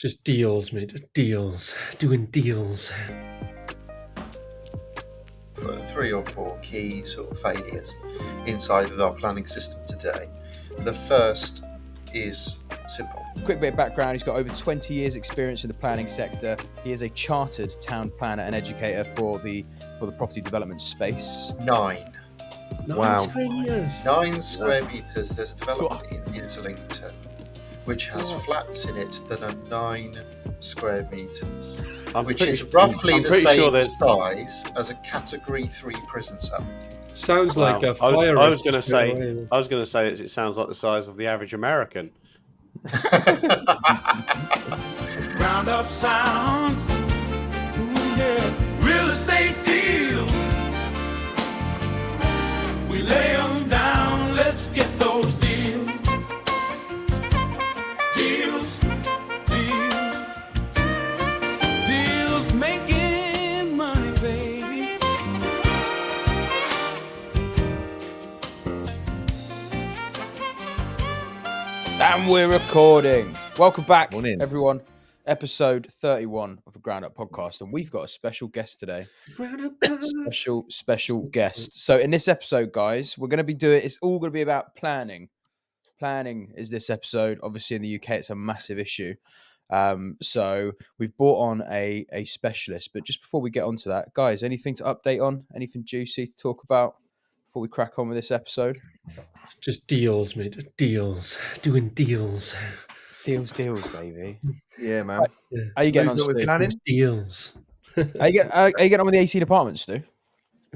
Just deals, mate. Deals. Doing deals. Three or four key sort of failures inside of our planning system today. The first is simple. Quick bit of background, he's got over 20 years experience in the planning sector. He is a chartered town planner and educator for the property development space. 9 Square meters. 9 square meters. There's a development in Islington which has flats in it that are 9 square meters, which is roughly the same size as a Category 3 prison cell. Sounds like a fire. I was going to say it sounds like the size of the average American. Ground up sound. Ooh, yeah. Real estate deals. We lay them down. Let's get those deals. Deals making money, baby. And we're recording. Welcome back, Morning. everyone. Episode 31 of the Ground Up Podcast. And we've got a special guest today. Special guest. So in this episode, guys, we're going to be it's all going to be about planning. Planning is this episode. Obviously in the UK, it's a massive issue. So we've brought on a specialist. But just before we get onto that, guys, anything to update on? Anything juicy to talk about before we crack on with this episode? Just deals, mate. Deals. Doing deals. Deals, baby. Yeah, man. Yeah. How you getting on, With Stu? planning? Deals. Are you getting on with the 18 apartments, Stu?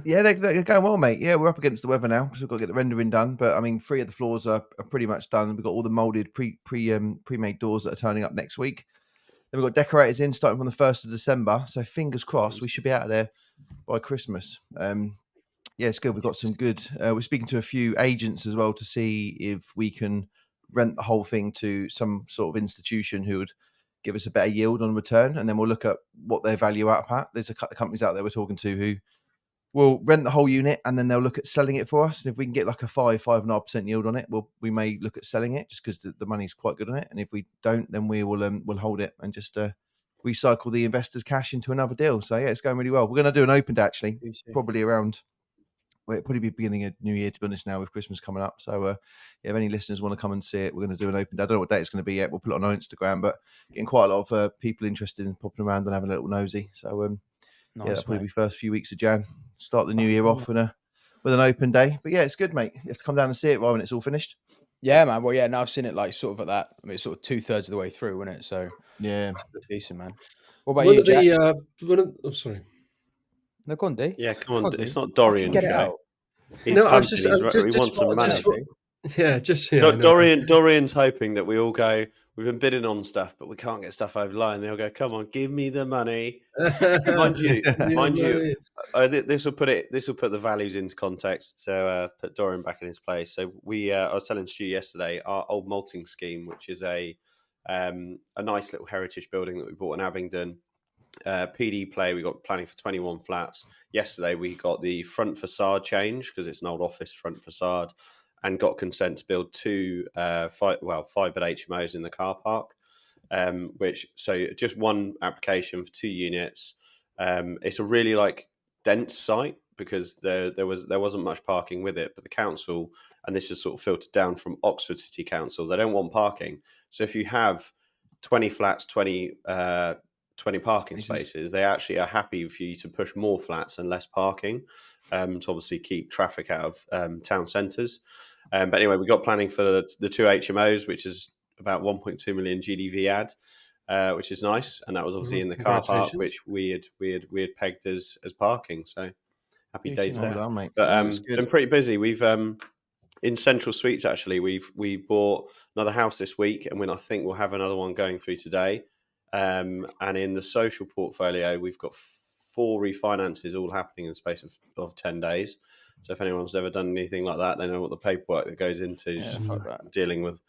Yeah, they're going well, mate. Yeah, we're up against the weather now, so we've got to get the rendering done. But I mean, 3 of the floors are pretty much done. We've got all the moulded pre-made doors that are turning up next week. Then we've got decorators in starting from the 1st of December. So fingers crossed, we should be out of there by Christmas. Yeah, it's good. We've got some good. We're speaking to a few agents as well to see if we can rent the whole thing to some sort of institution who would give us a better yield on return, and then we'll look at what their value out at. There's a couple of companies out there we're talking to who will rent the whole unit, and then they'll look at selling it for us. And if we can get like a 5.5% yield on it, we may look at selling it just because the money's quite good on it. And if we don't, then we'll hold it and just recycle the investors' cash into another deal. So yeah, it's going really well. We're going to do an open day actually, probably around. Well, it'll probably be beginning of New Year, to be honest, now with Christmas coming up. So yeah, if any listeners want to come and see it, we're going to do an open day. I don't know what date it's going to be yet. We'll put it on our Instagram, but getting quite a lot of people interested in popping around and having a little nosy. So Nice, yeah, that'll probably be first few weeks of Jan. Start the new year off with an open day. But yeah, it's good, mate. You have to come down and see it right when it's all finished. Yeah, man. Well, yeah, now I've seen it like sort of at that. I mean, it's sort of 2/3 of the way through, isn't it? So yeah, decent, man. What about you, Jack? Sorry. No, go on, D. Yeah, come on. It's not Dorian Get it show. out. He's No, I was pumping, he wants some money. Dorian's hoping that we all go, we've been bidding on stuff, but we can't get stuff over the line. They'll go, come on, give me the money. Mind you, this will put the values into context. So put Dorian back in his place. So I was telling Stu yesterday, our old malting scheme, which is a nice little heritage building that we bought in Abingdon. PD play, we got planning for 21 flats. Yesterday we got the front facade change because it's an old office front facade, and got consent to build 2 5-bed HMOs in the car park, so just one application for 2 units. It's a really dense site because there wasn't much parking with it, but the council, and this is sort of filtered down from Oxford City Council, they don't want parking. So if you have 20 flats, 20 parking spaces, they actually are happy for you to push more flats and less parking, to obviously keep traffic out of town centres. But anyway, we got planning for the 2 HMOs, which is about 1.2 million GDV add, which is nice, and that was obviously in the car park, which we had pegged as parking. So happy days there. Well, mate. But been pretty busy. We've in Central Suites actually, we bought another house this week, and I think we'll have another one going through today. And in the social portfolio, we've got 4 refinances all happening in the space of 10 days. So if anyone's ever done anything like that, they know what the paperwork that goes into dealing with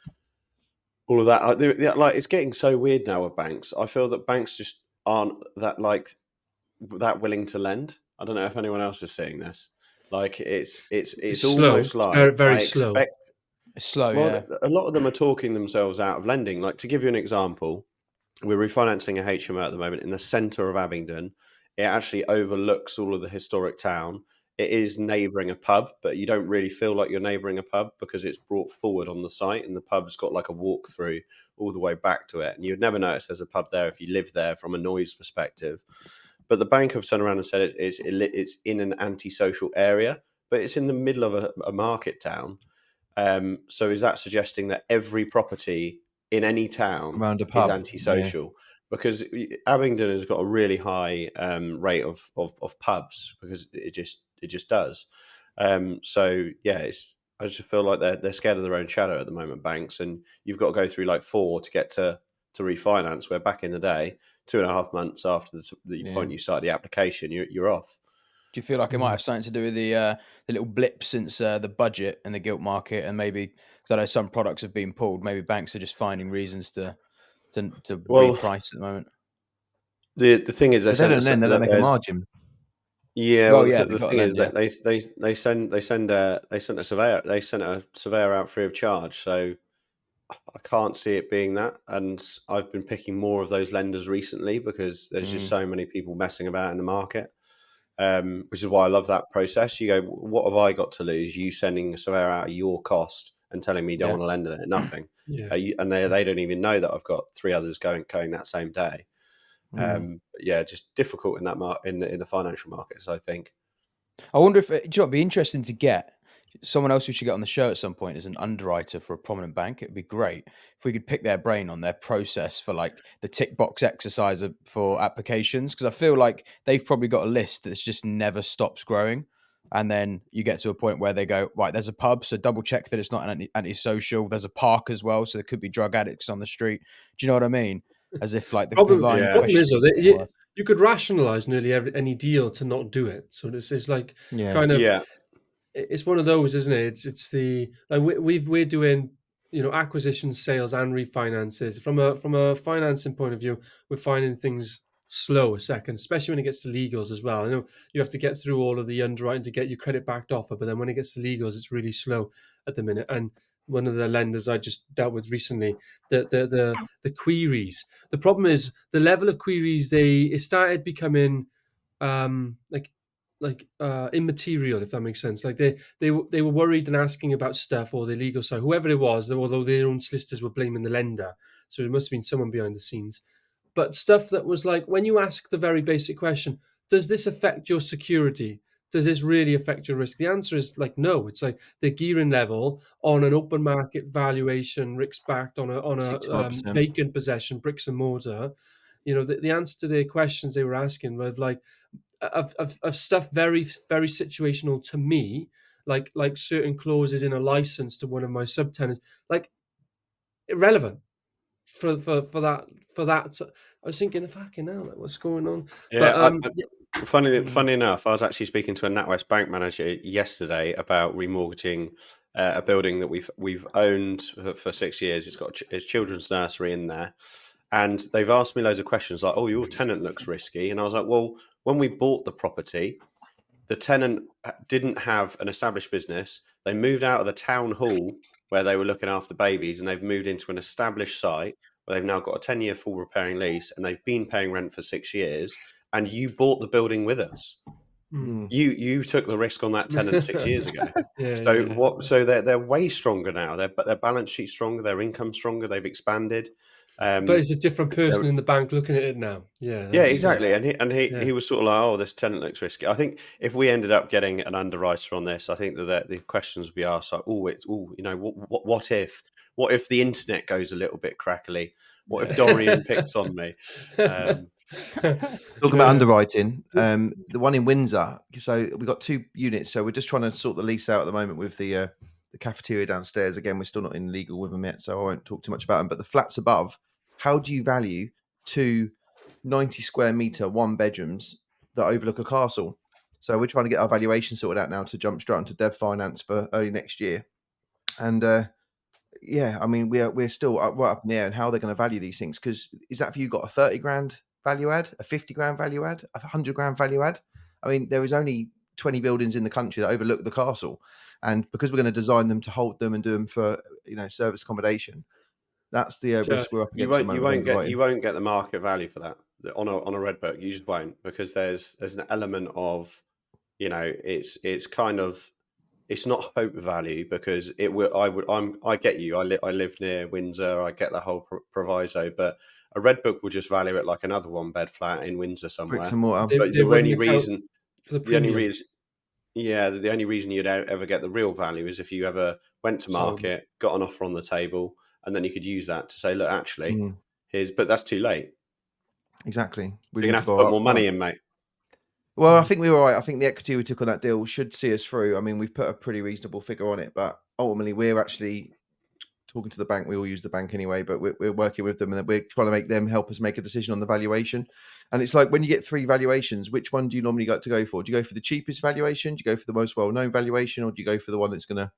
all of that. It's getting so weird now with banks. I feel that banks just aren't that willing to lend. I don't know if anyone else is seeing this. It's almost slow. like Very, very slow. It's slow, yeah. A lot of them are talking themselves out of lending. Like, to give you an example, we're refinancing a HMO at the moment in the centre of Abingdon. It actually overlooks all of the historic town. It is neighbouring a pub, but you don't really feel like you're neighbouring a pub because it's brought forward on the site, and the pub's got like a walk-through all the way back to it. And you'd never notice there's a pub there if you live there from a noise perspective. But the bank have turned around and said it's in an antisocial area, but it's in the middle of a market town. So is that suggesting that every property in any town Around a is pub. antisocial? Because Abingdon has got a really high rate of pubs because it just does. So yeah, I just feel like they're scared of their own shadow at the moment, banks, and you've got to go through like 4 to get to refinance. Where back in the day, 2.5 months after the point you start the application, you're off. Do you feel like it might have something to do with the little blip since the budget and the gilt market, and maybe because I know some products have been pulled, maybe banks are just finding reasons to reprice at the moment. The thing is, They don't lend, they don't make a margin. Yeah, Well, well, yeah, the they've got thing to is lend, that they sent a surveyor out free of charge. So I can't see it being that. And I've been picking more of those lenders recently because there's just so many people messing about in the market. Which is why I love that process. You go, what have I got to lose? You sending a surveyor out at your cost and telling me you don't want to lend on it, nothing. Yeah. And they don't even know that I've got 3 others going that same day. Yeah, just difficult in that in the financial markets, I think. I wonder if it'd be interesting to get someone else we should get on the show at some point as an underwriter for a prominent bank. It'd be great if we could pick their brain on their process for like the tick box exercise for applications, because I feel like they've probably got a list that's just never stops growing. And then you get to a point where they go, right, there's a pub, so double check that it's not an antisocial. There's a park as well, so there could be drug addicts on the street. Do you know what I mean? As if like the divine Problem is, question. though, you could rationalize nearly any deal to not do it. So this is like kind of it's one of those, isn't it? It's the like we're doing acquisitions, sales, and refinances from a financing point of view. We're finding things slow a second, especially when it gets to legals as well. I know you have to get through all of the underwriting to get your credit backed offer, but then when it gets to legals, it's really slow at the minute. And one of the lenders I just dealt with recently, the queries. The problem is the level of queries. It started becoming immaterial, if that makes sense. Like they were worried and asking about stuff, or the legal side, whoever it was, although their own solicitors were blaming the lender, so it must have been someone behind the scenes. But stuff that was like, when you ask the very basic question, does this affect your security? Does this really affect your risk? The answer is like no. It's like the gearing level on an open market valuation, risk backed on a vacant possession, bricks and mortar. The answer to the questions they were asking were like of stuff very, very situational to me, like certain clauses in a license to one of my subtenants, like irrelevant for that. I was thinking, fucking hell, like, what's going on? Yeah, But funny enough, I was actually speaking to a NatWest bank manager yesterday about remortgaging a building that we've owned for 6 years. It's got its children's nursery in there, and they've asked me loads of questions like, "Oh, your tenant looks risky," and I was like, "Well, when we bought the property, the tenant didn't have an established business. They moved out of the town hall where they were looking after babies, and they've moved into an established site where they've now got a 10-year full repairing lease, and they've been paying rent for 6 years. And you bought the building with us. You took the risk on that tenant 6 years ago. So they're way stronger now. Their balance sheet's stronger, their income's stronger. They've expanded. But it's a different person in the bank looking at it now. Yeah, exactly. And he was sort of like, "Oh, this tenant looks risky." I think if we ended up getting an underwriter on this, I think that the questions would be asked like, what if the internet goes a little bit crackly? What if Dorian picks on me? Talking about underwriting, the one in Windsor. So we've got 2 units. So we're just trying to sort the lease out at the moment with the cafeteria downstairs. Again, we're still not in legal with them yet, so I won't talk too much about them. But the flats above, how do you value 2 90 square meter 1-bedrooms that overlook a castle? So we're trying to get our valuation sorted out now to jump straight onto dev finance for early next year. And I mean, we're still right up in the air, and how they're going to value these things. Because is that for you got a 30 grand value add, a 50 grand value add, a 100 grand value add? I mean, there is only 20 buildings in the country that overlook the castle, and because we're going to design them to hold them and do them for service accommodation, That's the risk we're up against. You won't get the market value for that on a red book. You just won't, because there's an element of, it's kind of, it's not hope value, because it will. I get you. I live near Windsor. I get the whole proviso, but a red book will just value it like another one bed flat in Windsor somewhere. Bricks and mortar. They the only reason for the only reason the only reason you'd ever get the real value is if you ever went to market, got an offer on the table, and then you could use that to say, look, actually, but that's too late. Exactly. You're going to have to put more money in, mate. Well, I think we were right. I think the equity we took on that deal should see us through. I mean, we've put a pretty reasonable figure on it, but ultimately we're actually talking to the bank. We all use the bank anyway, but we're working with them, and we're trying to make them help us make a decision on the valuation. And it's like, when you get 3 valuations, which one do you normally like to go for? Do you go for the cheapest valuation? Do you go for the most well-known valuation? Or do you go for the one that's going to...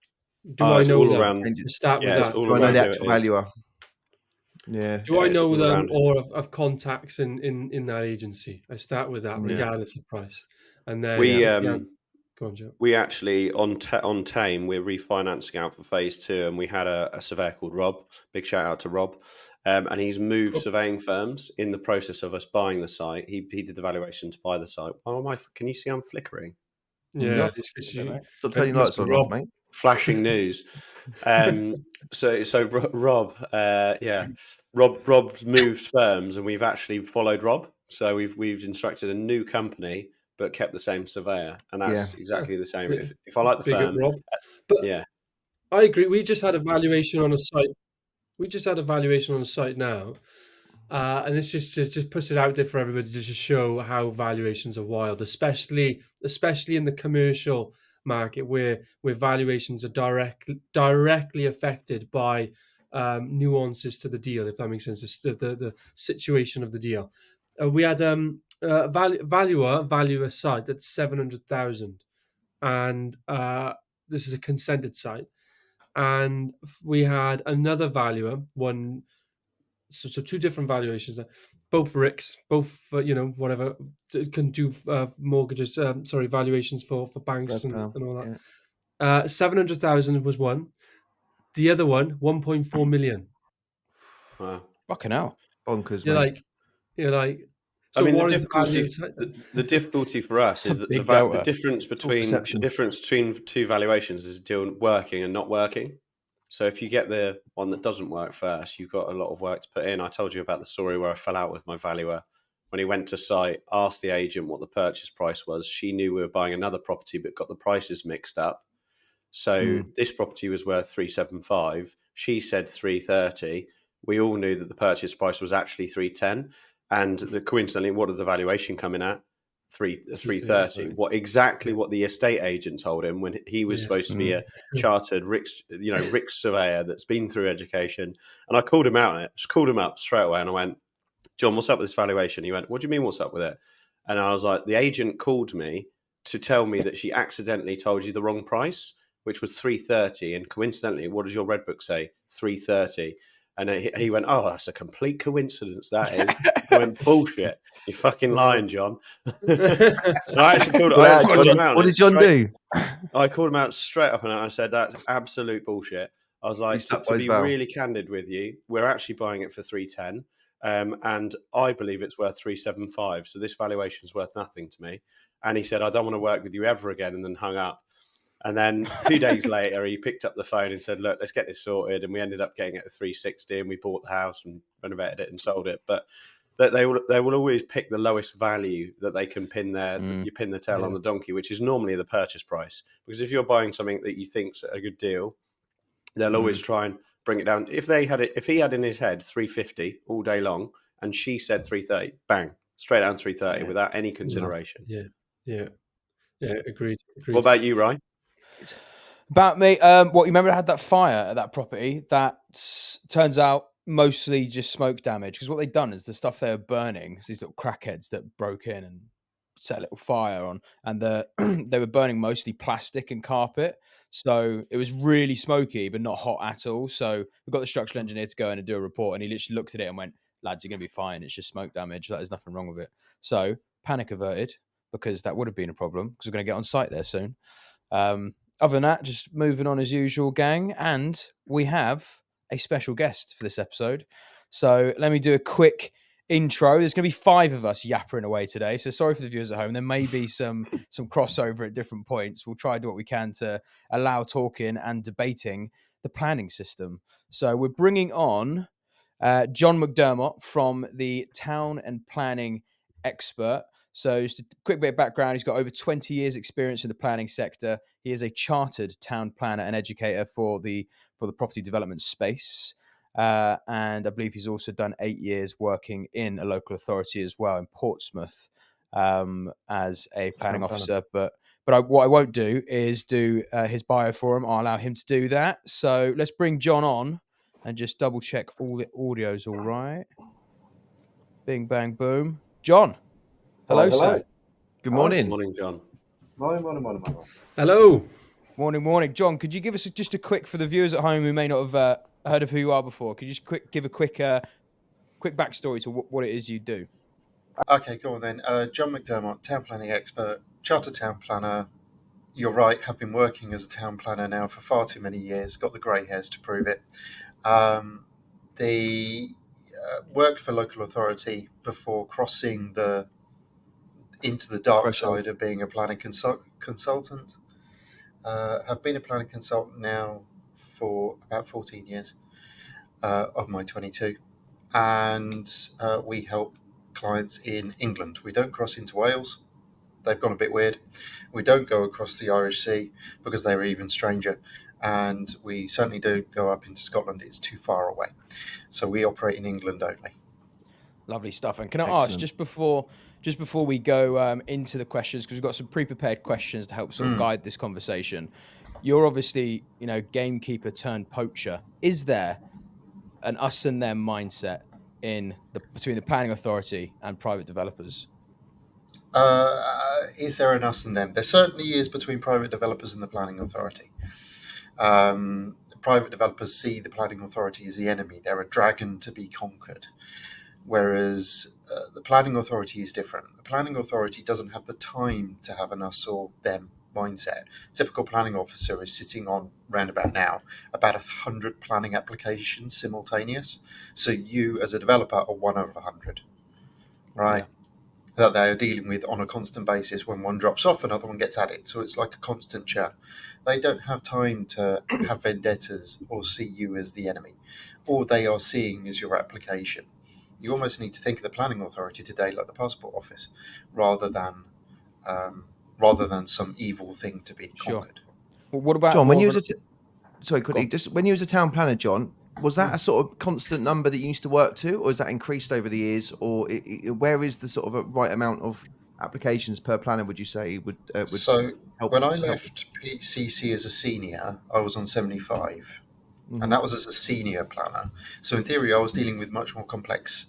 Do I know all them? around, Start with that. Do I know the actual valuer? Yeah. Do I know them, or of contacts in that agency? I start with that, regardless of price. And then go on, Joe. We actually on Tame, we're refinancing out for phase 2, and we had a surveyor called Rob. Big shout out to Rob, and he's moved surveying firms in the process of us buying the site. He did the valuation to buy the site. Oh, can you see I'm flickering? Yeah, stop turning lights on, Rob, mate. Flashing news. So Rob, Rob's moved firms, and we've actually followed Rob. So we've instructed a new company, but kept the same surveyor, and that's exactly the same. If I like the firm, Rob. But I agree. We just had a valuation on a site. Now, and this just puts it out there for everybody to just show how valuations are wild, especially in the commercial market, where valuations are directly affected by nuances to the deal, if that makes sense. The situation of the deal. We had value a site at 700,000, and this is a consented site. And we had another valuer, so 2 different valuations, both RICS, both whatever, can do mortgages. Valuations for banks and all that. 700,000 was one. The other one, 1.4 million. Wow, fucking hell, bonkers. You're like. So I mean, the difficulty for us is that the difference between 2 valuations is a deal working and not working. So if you get the one that doesn't work first, you've got a lot of work to put in. I told you about the story where I fell out with my valuer. When he went to site, asked the agent what the purchase price was. She knew we were buying another property, but got the prices mixed up. So this property was worth 375. She said 330. We all knew that the purchase price was actually 310. And coincidentally, what did the valuation come in at? 330. What the estate agent told him when he was supposed to be a chartered RICS surveyor that's been through education. And I called him out. Just called him up straight away, and I went, John, what's up with this valuation? He went, what do you mean, what's up with it? And I was like, the agent called me to tell me that she accidentally told you the wrong price, which was 330. And coincidentally, what does your red book say? 330. And he went, oh, that's a complete coincidence, that is. I went, bullshit. You're fucking lying, John. And I actually called him out. What did John do? I called him out straight up, and I said, that's absolute bullshit. I was like, to be really candid with you, we're actually buying it for 310. And I believe it's worth 375. So this valuation is worth nothing to me. And he said, I don't want to work with you ever again, and then hung up. And then a few days later, he picked up the phone and said, look, let's get this sorted. And we ended up getting it at 360, and we bought the house and renovated it and sold it. But they will always pick the lowest value that they can pin the tail on the donkey, which is normally the purchase price. Because if you're buying something that you think's a good deal, they'll always try and bring it down. If he had in his head 350 all day long, and she said 330, bang, straight down 330 without any consideration. Yeah, agreed. What about you, Rye? About me, you remember I had that fire at that property that turns out mostly just smoke damage, because what they'd done is the stuff they were burning, these little crackheads that broke in and set a little fire on, and they were burning mostly plastic and carpet, so it was really smoky but not hot at all. So we got the structural engineer to go in and do a report, and he literally looked at it and went, lads, you're going to be fine, it's just smoke damage, there's nothing wrong with it. So panic averted, because that would have been a problem, because we're going to get on site there soon. Other than that, just moving on as usual, gang. And we have a special guest for this episode. So let me do a quick intro. There's going to be 5 of us yappering away today. So sorry for the viewers at home. There may be some crossover at different points. We'll try to do what we can to allow talking and debating the planning system. So we're bringing on Jon McDermott from the Town and Planning Expert. So just a quick bit of background. He's got over 20 years experience in the planning sector. He is a chartered town planner and educator for the property development space. And I believe he's also done 8 years working in a local authority as well in Portsmouth as a planning officer. But what I won't do is do his bio for him. I'll allow him to do that. So let's bring Jon on and just double check all the audio's all right. Bing, bang, boom. Jon. Hello, sir. Good morning. Good morning, Jon. Morning. Hello. Morning. Jon, could you give us just a quick, for the viewers at home who may not have heard of who you are before, could you just give a quick backstory to what it is you do? Okay, go on then. Jon McDermott, town planning expert, chartered town planner. You're right, have been working as a town planner now for far too many years, got the grey hairs to prove it. Worked for local authority before crossing into the dark side of being a planning consultant. Have been a planning consultant now for about 14 years of my 22. And we help clients in England. We don't cross into Wales. They've gone a bit weird. We don't go across the Irish Sea because they're even stranger. And we certainly don't go up into Scotland. It's too far away. So we operate in England only. Lovely stuff. And can I ask, just before we go into the questions, because we've got some pre-prepared questions to help sort of guide this conversation. You're obviously, gamekeeper turned poacher. Is there an us and them mindset between the planning authority and private developers? Is there an us and them? There certainly is between private developers and the planning authority. Private developers see the planning authority as the enemy. They're a dragon to be conquered. Whereas the planning authority is different. The planning authority doesn't have the time to have an us or them mindset. Typical planning officer is sitting on, round about now, about 100 planning applications simultaneous. So you, as a developer, are one of 100, right? Yeah. That they are dealing with on a constant basis. When one drops off, another one gets added. So it's like a constant churn. They don't have time to have vendettas or see you as the enemy. All they are seeing is your application. You almost need to think of the planning authority today like the passport office, rather than some evil thing to be conquered. Well, what about Jon? When you was when you was a town planner, Jon, was that a sort of constant number that you used to work to, or has that increased over the years, or where is the sort of a right amount of applications per planner? Would you say would so help? When I left PCC as a senior, I was on 75. And that was as a senior planner. So in theory, I was dealing with much more complex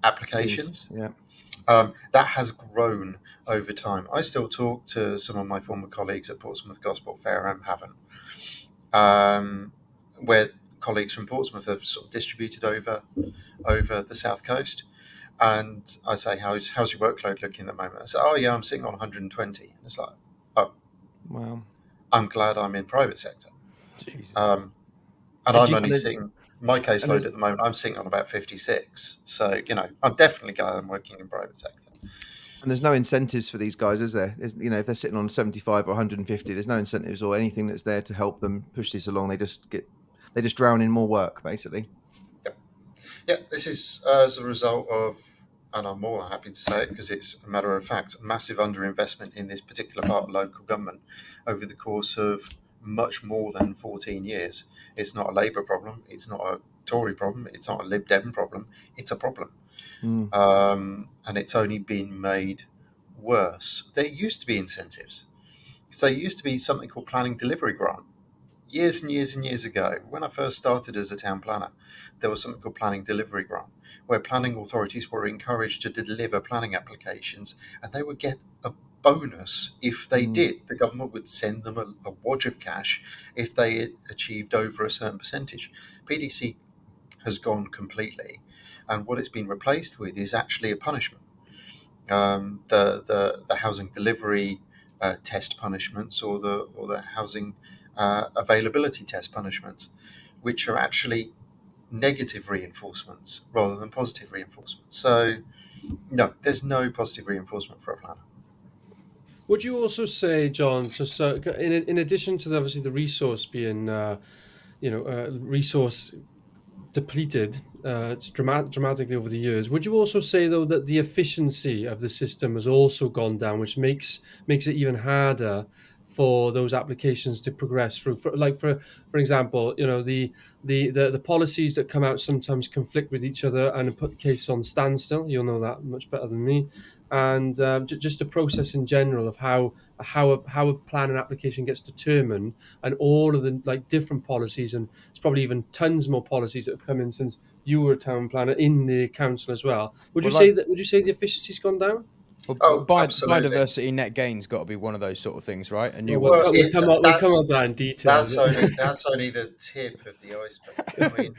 applications. Yeah. That has grown over time. I still talk to some of my former colleagues at Portsmouth Gosport Fair and Haven, where colleagues from Portsmouth have sort of distributed over the south coast. And I say, how's your workload looking at the moment? I say, oh yeah, I'm sitting on 120. And it's like, oh, wow. I'm glad I'm in private sector. And I'm only sitting, my caseload at the moment, I'm sitting on about 56. So, I'm definitely glad I'm working in private sector. And there's no incentives for these guys, is there? If they're sitting on 75 or 150, there's no incentives or anything that's there to help them push this along. They just drown in more work, basically. Yeah, this is as a result of, and I'm more than happy to say it because it's a matter of fact, massive underinvestment in this particular part of local government over the course of much more than 14 years. It's not a Labour problem. It's not a Tory problem. It's not a Lib Dem problem. It's a problem. And it's only been made worse. There used to be incentives. So there used to be something called planning delivery grant. Years and years and years ago, when I first started as a town planner, there was something called planning delivery grant, where planning authorities were encouraged to deliver planning applications, and they would get a bonus if they did. The government would send them a wodge of cash if they achieved over a certain percentage. PDC has gone completely, and what it's been replaced with is actually a punishment. The housing delivery test punishments, or the housing availability test punishments, which are actually negative reinforcements rather than positive reinforcements. So, no, there's no positive reinforcement for a planner. Would you also say, John, so in addition to obviously the resource being, resource depleted it's dramatically over the years, would you also say though that the efficiency of the system has also gone down, which makes it even harder for those applications to progress through? For example, the policies that come out sometimes conflict with each other and put the case on standstill. You'll know that much better than me. And just the process in general of how a plan and application gets determined, and all of the different policies, and it's probably even tons more policies that have come in since you were a town planner in the council as well. Would you say the efficiency's gone down? Well, Absolutely. biodiversity net gain's got to be one of those sort of things, right? And we'll come on that in detail. That's only the tip of the iceberg. I mean,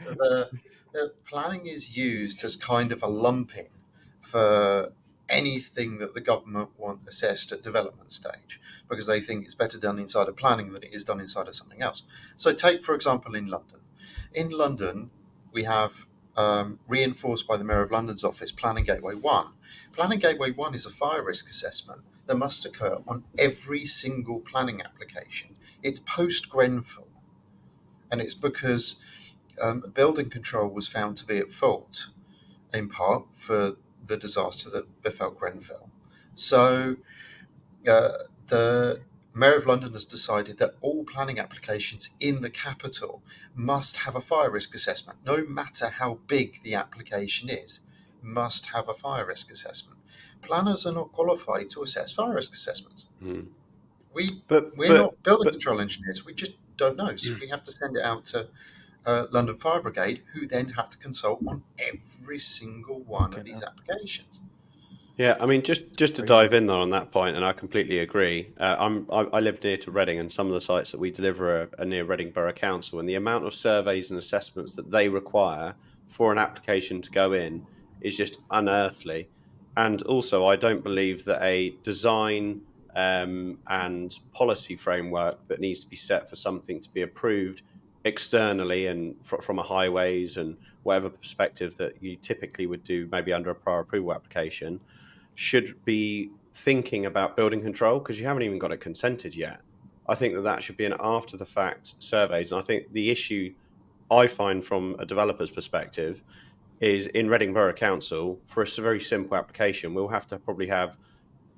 the planning is used as kind of a lumping for anything that the government want assessed at development stage, because they think it's better done inside of planning than it is done inside of something else. So take, for example, in London. In London, we have reinforced by the Mayor of London's office, Planning Gateway 1. Planning Gateway 1 is a fire risk assessment that must occur on every single planning application. It's post-Grenfell, and it's because building control was found to be at fault, in part, for the disaster that befell Grenfell. So the Mayor of London has decided that all planning applications in the capital must have a fire risk assessment, no matter how big the application is, must have a fire risk assessment. Planners are not qualified to assess fire risk assessments. We're not building control engineers. We just don't know. So we have to send it out to London Fire Brigade, who then have to consult on every single one of these applications. Yeah, I mean, just to dive in there on that point, and I completely agree. I live near to Reading, and some of the sites that we deliver are near Reading Borough Council, and the amount of surveys and assessments that they require for an application to go in is just unearthly. And also, I don't believe that a design and policy framework that needs to be set for something to be approved externally and from a highways and whatever perspective that you typically would do, maybe under a prior approval application, should be thinking about building control, because you haven't even got it consented yet. I think that should be an after the fact surveys. And I think the issue I find from a developer's perspective is in Reading Borough Council, for a very simple application, we'll have to probably have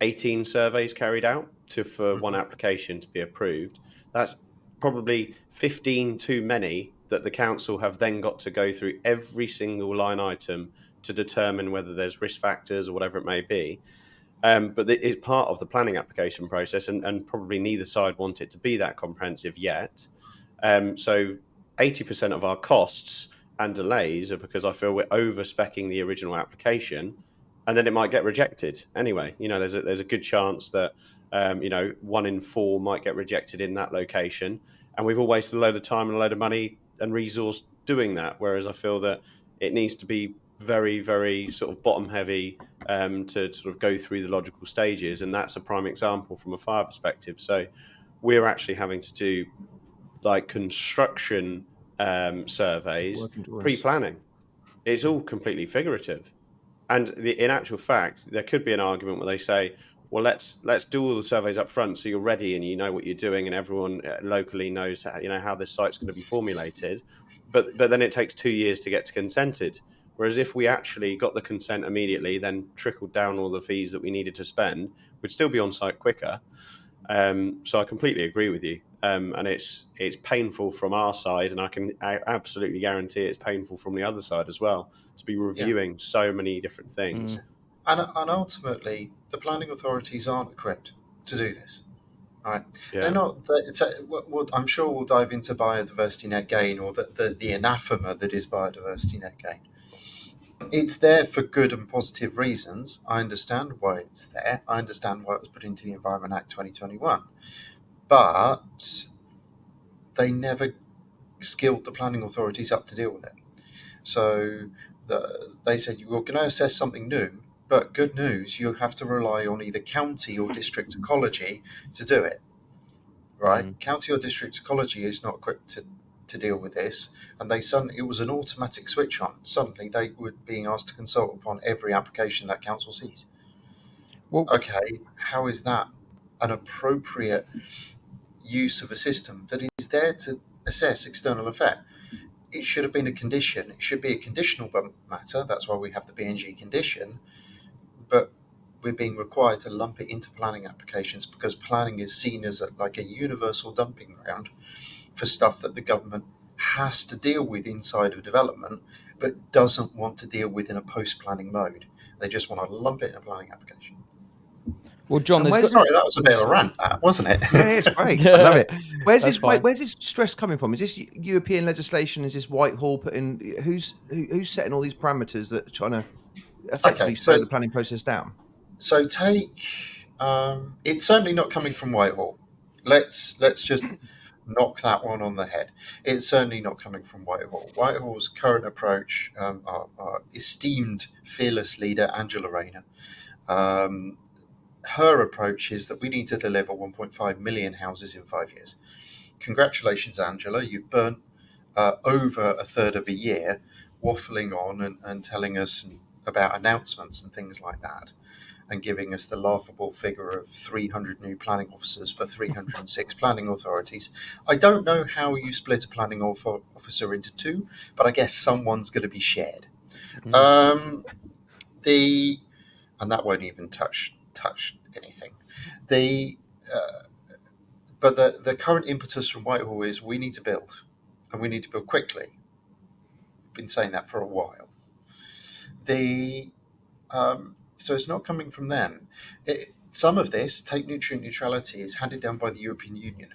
18 surveys carried out for one application to be approved. That's probably 15 too many that the council have then got to go through every single line item to determine whether there's risk factors or whatever it may be. But it's part of the planning application process, and probably neither side want it to be that comprehensive yet. So 80% of our costs and delays are because I feel we're over-speccing the original application, and then it might get rejected anyway. There's a good chance that 1 in 4 might get rejected in that location, and we've all wasted a load of time and a load of money and resource doing that. Whereas I feel that it needs to be very, very sort of bottom heavy to sort of go through the logical stages, and that's a prime example from a fire perspective. So we're actually having to do construction surveys pre-planning. It's all completely figurative. And in actual fact, there could be an argument where they say, well, let's do all the surveys up front so you're ready and you know what you're doing and everyone locally knows how this site's going to be formulated. But then it takes 2 years to get to consented. Whereas if we actually got the consent immediately, then trickled down all the fees that we needed to spend, we'd still be on site quicker. So I completely agree with you. And it's painful from our side, and I absolutely guarantee it's painful from the other side as well, to be reviewing so many different things. And ultimately, the planning authorities aren't equipped to do this. All right, they're not. I'm sure we'll dive into biodiversity net gain, or the anathema that is biodiversity net gain. It's there for good and positive reasons. I understand why it's there. I understand why it was put into the Environment Act 2021. But they never skilled the planning authorities up to deal with it. So they said, you're going to assess something new, but good news, you have to rely on either county or district ecology to do it. Right? County or district ecology is not equipped to to deal with this, and it was an automatic switch on. Suddenly, they were being asked to consult upon every application that council sees. Well, okay, how is that an appropriate use of a system that is there to assess external effect? It should have been a condition. It should be a conditional matter. That's why we have the BNG condition. But we're being required to lump it into planning applications because planning is seen as like a universal dumping ground for stuff that the government has to deal with inside of development, but doesn't want to deal with in a post-planning mode. They just want to lump it in a planning application. Well, John, sorry, that was a bit of a rant, wasn't it? Yeah, it's great. I love it. Where's this stress coming from? Is this European legislation? Is this Whitehall putting? Who's setting all these parameters that are trying to effectively slow the planning process down? So it's certainly not coming from Whitehall. Let's just knock that one on the head. It's certainly not coming from Whitehall. Whitehall's current approach, our esteemed fearless leader Angela Rayner, her approach is that we need to deliver 1.5 million houses in 5 years. Congratulations, Angela. You've burnt over a third of a year waffling on and telling us about announcements and things like that, and giving us the laughable figure of 300 new planning officers for 306 planning authorities. I don't know how you split a planning officer into two, but I guess someone's going to be shared. And that won't even touch anything. But the current impetus from Whitehall is we need to build, and we need to build quickly. I've been saying that for a while. So it's not coming from them. Some of this, take nutrient neutrality, is handed down by the European Union,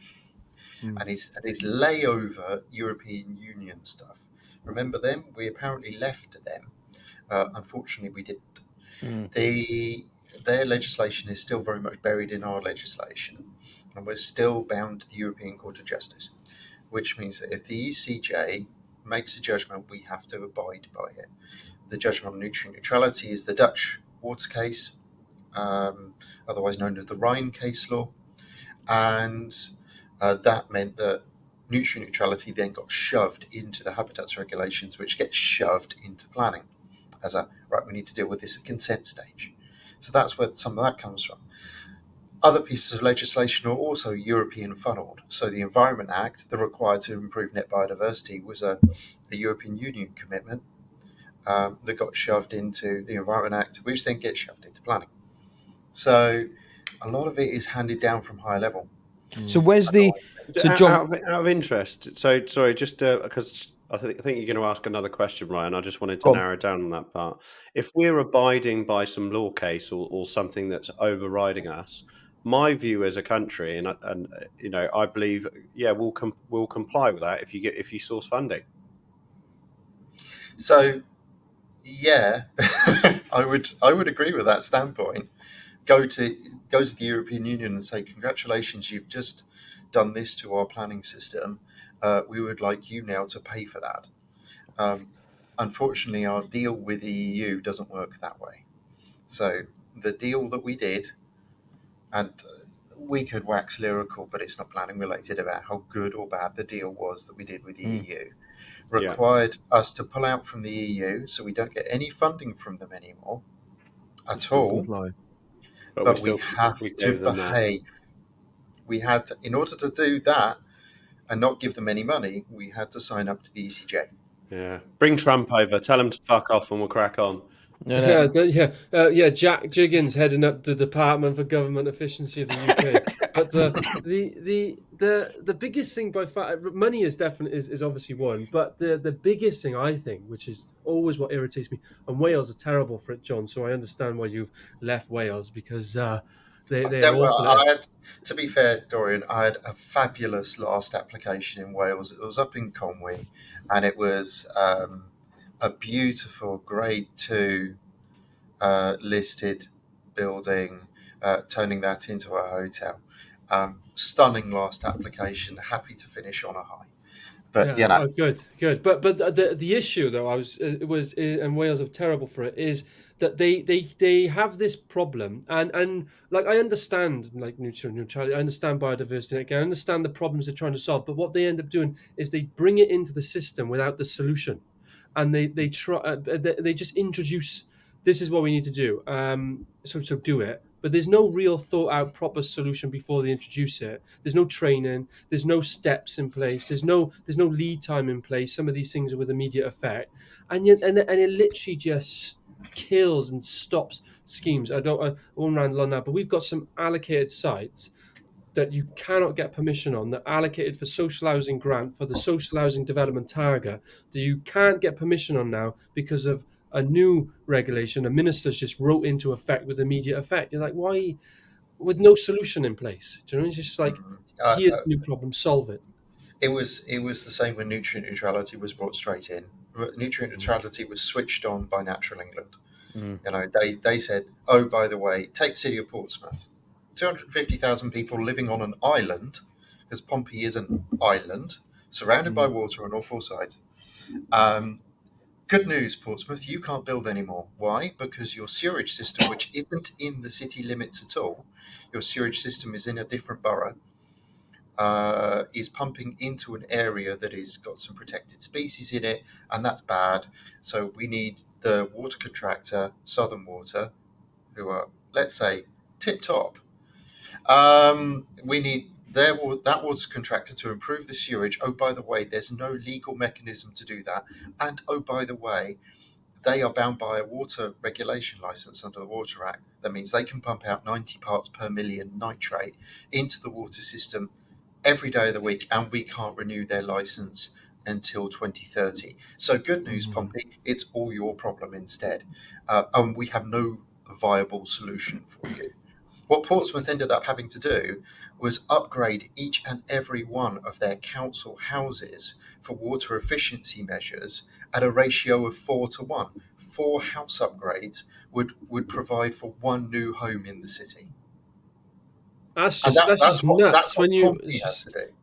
and is layover European Union stuff. Remember them? We apparently left them. Unfortunately, we didn't. Their legislation is still very much buried in our legislation, and we're still bound to the European Court of Justice, which means that if the ECJ makes a judgment, we have to abide by it. The judgment on nutrient neutrality is the Dutch water case, otherwise known as the Rhine case law, and that meant that nutrient neutrality then got shoved into the habitats regulations, which gets shoved into planning as we need to deal with this at consent stage. So that's where some of that comes from. Other pieces of legislation are also European funneled. So the Environment Act, the required to improve net biodiversity, was a European Union commitment that got shoved into the Environment Act, which then gets shoved into planning. So a lot of it is handed down from higher level. So where's John, out of interest? So sorry, just because I think you're going to ask another question, Ryan. I just wanted to narrow down on that part. If we're abiding by some law case or something that's overriding us, my view as a country, and I believe, we'll comply with that if you source funding. So, I would agree with that standpoint. Go to the European Union and say, congratulations, you've just done this to our planning system. We would like you now to pay for that. Unfortunately, our deal with the EU doesn't work that way. So the deal that we did, and we could wax lyrical, but it's not planning related, about how good or bad the deal was that we did with the EU, required us to pull out from the EU, so we don't get any funding from them anymore at all. But we have to behave. We had to, in order to do that and not give them any money, we had to sign up to the ECJ. Yeah, bring Trump over, tell him to fuck off, and we'll crack on. Jack Jiggens heading up the Department for Government Efficiency of the UK. But the biggest thing by far, money is definitely is obviously one. But the biggest thing, I think, which is always what irritates me, and Wales are terrible for it, John. So I understand why you've left Wales, because they to be fair, Dorian, I had a fabulous last application in Wales. It was up in Conwy, and it was a beautiful Grade 2 listed building, turning that into a hotel. Stunning last application. Happy to finish on a high. But good. But the issue though, and Wales are terrible for it, is that they have this problem, and like I understand like nutrient neutrality, I understand biodiversity, like, I understand the problems they're trying to solve, but what they end up doing is they bring it into the system without the solution, and they try they just introduce, this is what we need to do, so do it, but there's no real thought out proper solution before they introduce it. There's no training, there's no steps in place, there's no lead time in place. Some of these things are with immediate effect, and yet, and it literally just kills and stops schemes. I won't ramble on that, but we've got some allocated sites that you cannot get permission on, that are allocated for social housing grant for the social housing development target, that you can't get permission on now because of a new regulation a minister's just wrote into effect with immediate effect. You're like, why, with no solution in place? Do you know? It's just like, here's the new problem, solve it. It was the same when nutrient neutrality was brought straight in. Nutrient neutrality was switched on by Natural England. You know, they said, oh, by the way, take City of Portsmouth, 250,000 people living on an island, because Pompey is an island surrounded by water on all four sides. Good news, Portsmouth, you can't build anymore. Why? Because your sewage system, which isn't in the city limits at all, your sewage system is in a different borough, is pumping into an area that has got some protected species in it, and that's bad. So we need the water contractor, Southern Water, who are, let's say, tip-top. We need that water contractor to improve the sewage. Oh, by the way, there's no legal mechanism to do that. And oh, by the way, they are bound by a water regulation license under the Water Act. That means they can pump out 90 parts per million nitrate into the water system every day of the week, and we can't renew their license until 2030. So good news, Pompey, it's all your problem instead. And we have no viable solution for you. What Portsmouth ended up having to do was upgrade each and every one of their council houses for water efficiency measures at a ratio of 4:1. 4 house upgrades would provide for 1 new home in the city. That's just nuts. When you had to do.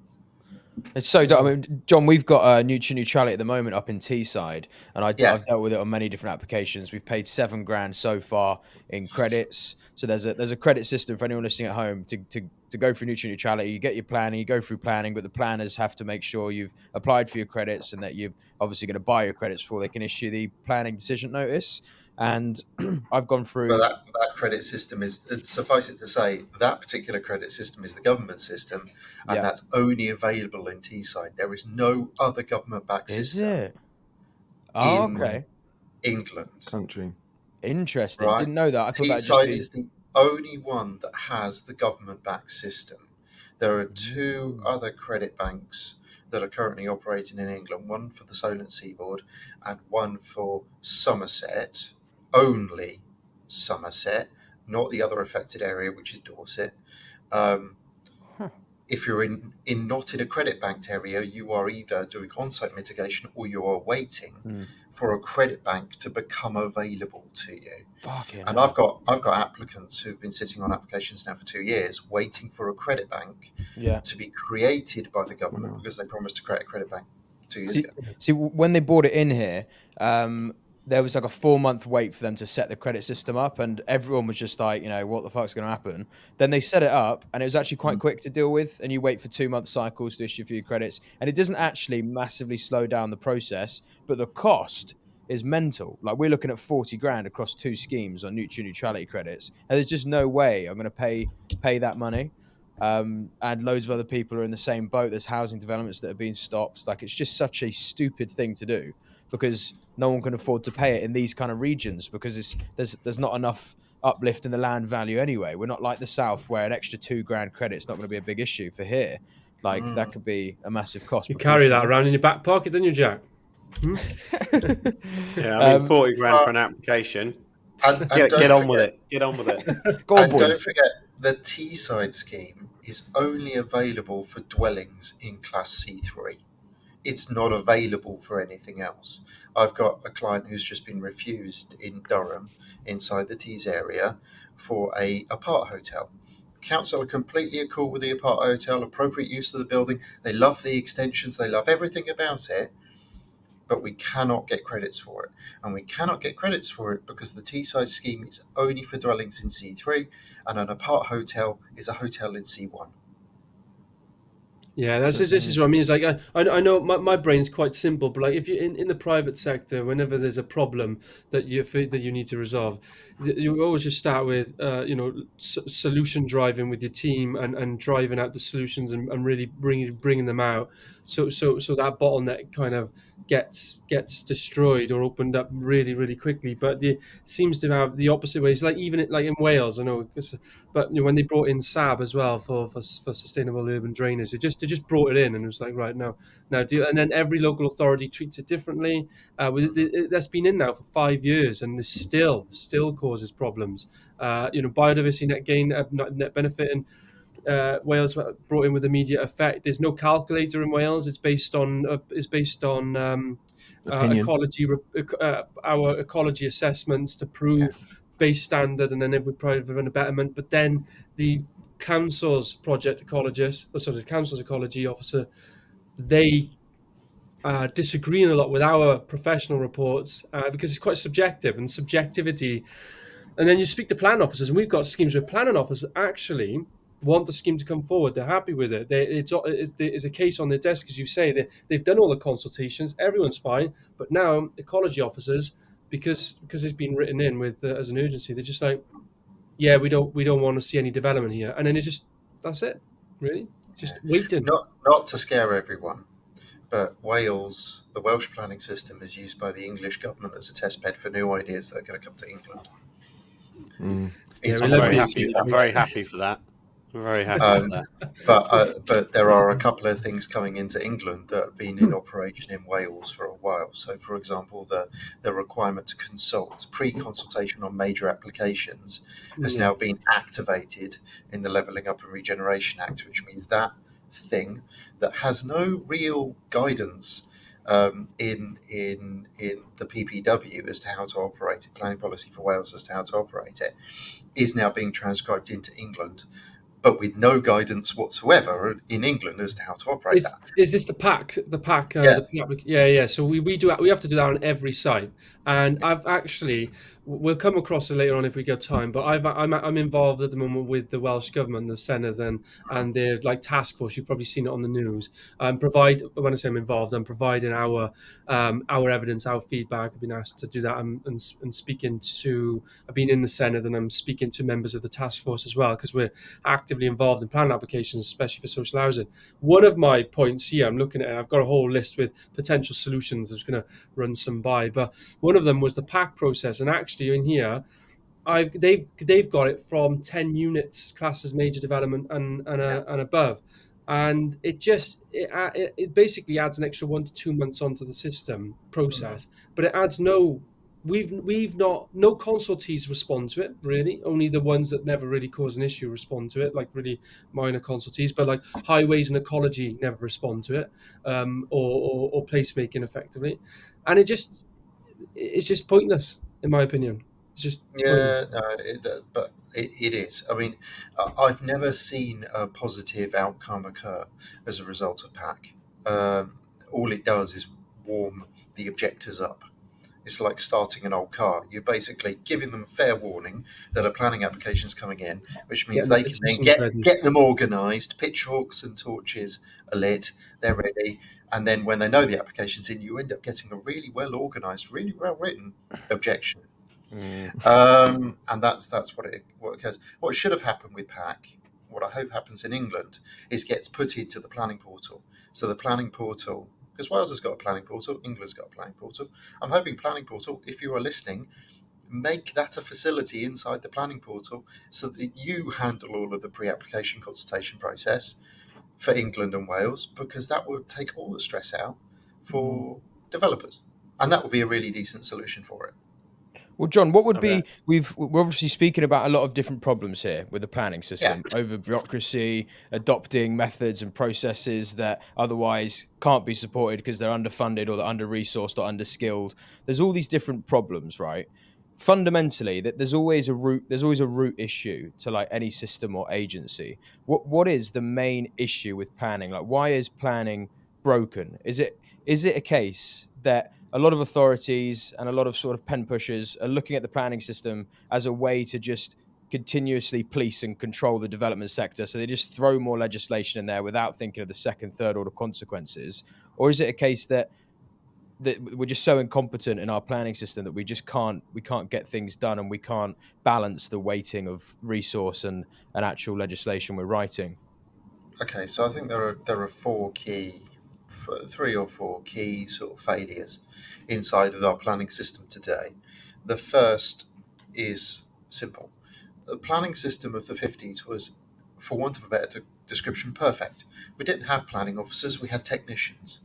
It's so. I mean, John, we've got nutrient neutrality at the moment up in Teesside, and I've dealt with it on many different applications. We've paid $7,000 so far in credits. So there's a credit system for anyone listening at home to go through nutrient neutrality. You get your planning, you go through planning, but the planners have to make sure you've applied for your credits and that you're obviously going to buy your credits before they can issue the planning decision notice. And I've gone through. But that credit system is, suffice it to say, that particular credit system is the government system, and that's only available in Teesside. There is no other government-backed system. Is it? Oh, okay. England. Country. Interesting. Right? Didn't know that. I thought Teesside is the only one that has the government-backed system. There are 2 other credit banks that are currently operating in England, one for the Solent Seaboard and one for Somerset. Only Somerset, not the other affected area, which is Dorset. If you're not in a credit banked area, you are either doing on-site mitigation or you are waiting for a credit bank to become available to you. And I've got applicants who've been sitting on applications now for 2 years, waiting for a credit bank to be created by the government because they promised to create a credit bank 2 years ago. See, when they brought it in here, there was like a 4-month wait for them to set the credit system up, and everyone was just like, what the fuck's going to happen? Then they set it up, and it was actually quite quick to deal with, and you wait for 2-month cycles to issue for your credits, and it doesn't actually massively slow down the process, but the cost is mental. Like, we're looking at $40,000 across 2 schemes on nutrient neutrality credits, and there's just no way I'm going to pay that money. And loads of other people are in the same boat. There's housing developments that are being stopped. Like, it's just such a stupid thing to do, because no one can afford to pay it in these kind of regions, because there's not enough uplift in the land value anyway. We're not like the South, where an extra $2,000 credit's not going to be a big issue. For here, like, that could be a massive cost. You carry that around in your back pocket, don't you, Jack? Yeah, I mean, $40,000 for an application. Get on with it. Get on with it. Don't forget, the Teesside scheme is only available for dwellings in Class C3. It's not available for anything else. I've got a client who's just been refused in Durham, inside the Tees area, for a apart hotel. Council are completely cool with the apart hotel, appropriate use of the building. They love the extensions. They love everything about it. but we cannot get credits for it. And we cannot get credits for it because the T-size scheme is only for dwellings in C3, and an apart hotel is a hotel in C1. Yeah, this is what I mean. It's like I know my brain's quite simple, but like if you in the private sector, whenever there's a problem that you need to resolve, you always just start with solution driving with your team and driving out the solutions and really bringing them out. So that bottleneck kind of gets destroyed or opened up really quickly. But it seems to have the opposite way. It's like even like in Wales, I know, but when they brought in SAB as well for sustainable urban drainage, they just brought it in and it was like right now and then every local authority treats it differently. That's been in now for 5 years and this still causes problems. Biodiversity net gain, net benefit, and Wales brought in with immediate effect. There's no calculator in Wales. It's based on ecology, our ecology assessments to prove base standard, and then it would provide a betterment. But then the council's project ecologist, the council's ecology officer, they disagreeing a lot with our professional reports because it's quite subjective and subjectivity. And then you speak to plan officers, and we've got schemes where planning officers actually want the scheme to come forward. They're happy with it. It's a case on their desk, as you say. They've done all the consultations. Everyone's fine. But now ecology officers, because it's been written in with as an urgency, they're just like, yeah, we don't want to see any development here. And then that's it, really. Just waiting. Not to scare everyone, but the Welsh planning system is used by the English government as a test bed for new ideas that are going to come to England. I'm very happy for that. I'm very happy for that. But there are a couple of things coming into England that have been in operation in Wales for a while. So, for example, the requirement to consult, pre-consultation on major applications has now been activated in the Levelling Up and Regeneration Act, which means that thing that has no real guidance in the PPW as to how to operate it, planning policy for Wales as to how to operate it, is now being transcribed into England, but with no guidance whatsoever in England as to how to operate that. Is this the PAC? Yeah. So we have to do that on every site, and we'll come across it later on if we get time. But I'm involved at the moment with the Welsh government, the Senedd, and their task force. You've probably seen it on the news. When I say I'm involved, I'm providing our evidence, our feedback. I've been asked to do that and speaking to. I've been in the Senedd and I'm speaking to members of the task force as well because we're actively involved in planning applications, especially for social housing. One of my points here, I'm looking at it, I've got a whole list with potential solutions. I'm just going to run some by, but one of them was the PAC process, and actually in here, they've got it from 10 units classed as major development and above, and it basically adds an extra 1 to 2 months onto the system process, but it adds no consultees respond to it really. Only the ones that never really cause an issue respond to it, like really minor consultees. But like highways and ecology never respond to it, or placemaking effectively, and it's just pointless in my opinion. It's just but it is. I mean, I've never seen a positive outcome occur as a result of PAC. All it does is warm the objectors up. It's like starting an old car. You're basically giving them fair warning that a planning application is coming in, which means they can then get them organised, pitchforks and torches are lit, they're ready, and then when they know the application's in, you end up getting a really well organised, really well written objection. And that's what occurs. What should have happened with PAC, what I hope happens in England, is gets put into the planning portal. So the planning portal, because Wales has got a planning portal, England's got a planning portal. I'm hoping planning portal, if you are listening, make that a facility inside the planning portal so that you handle all of the pre-application consultation process for England and Wales, because that would take all the stress out for developers. And that would be a really decent solution for it. Well, John, what would be, we're obviously speaking about a lot of different problems here with the planning system, over bureaucracy, adopting methods and processes that otherwise can't be supported because they're underfunded or they're under-resourced or under-skilled. There's all these different problems, right? Fundamentally, that there's always a root issue to like any system or agency. What is the main issue with planning? Like, why is planning broken? Is it a case that a lot of authorities and a lot of sort of pen pushers are looking at the planning system as a way to just continuously police and control the development sector. So they just throw more legislation in there without thinking of the second, third order consequences. Or is it a case that we're just so incompetent in our planning system that we can't get things done, and we can't balance the weighting of resource and actual legislation we're writing? Okay, so I think there are three or four key sort of failures inside of our planning system today. The first is simple. The planning system of the 50s was, for want of a better description, perfect. We didn't have planning officers, we had technicians.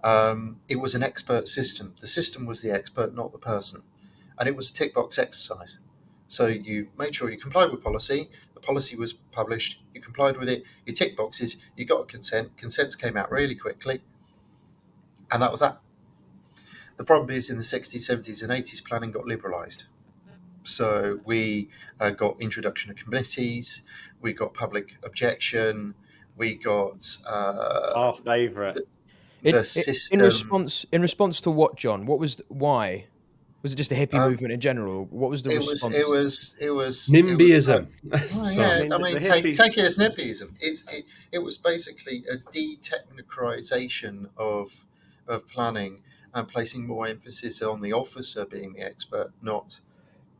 It was an expert system. The system was the expert, not the person. And it was a tick box exercise. So you made sure you complied with policy. The policy was published. You complied with it. You tick boxes. You got consent. Consents came out really quickly. And that was that. The problem is in the 60s, 70s and 80s, planning got liberalised. So we got introduction of committees. We got public objection. We got Our favourite. the system. In response to what, John? Why? Was it just a hippie movement in general? What was the response? It was NIMBYism. I mean, take it as NIMBYism. It was basically a de-technocratization of planning and placing more emphasis on the officer being the expert, not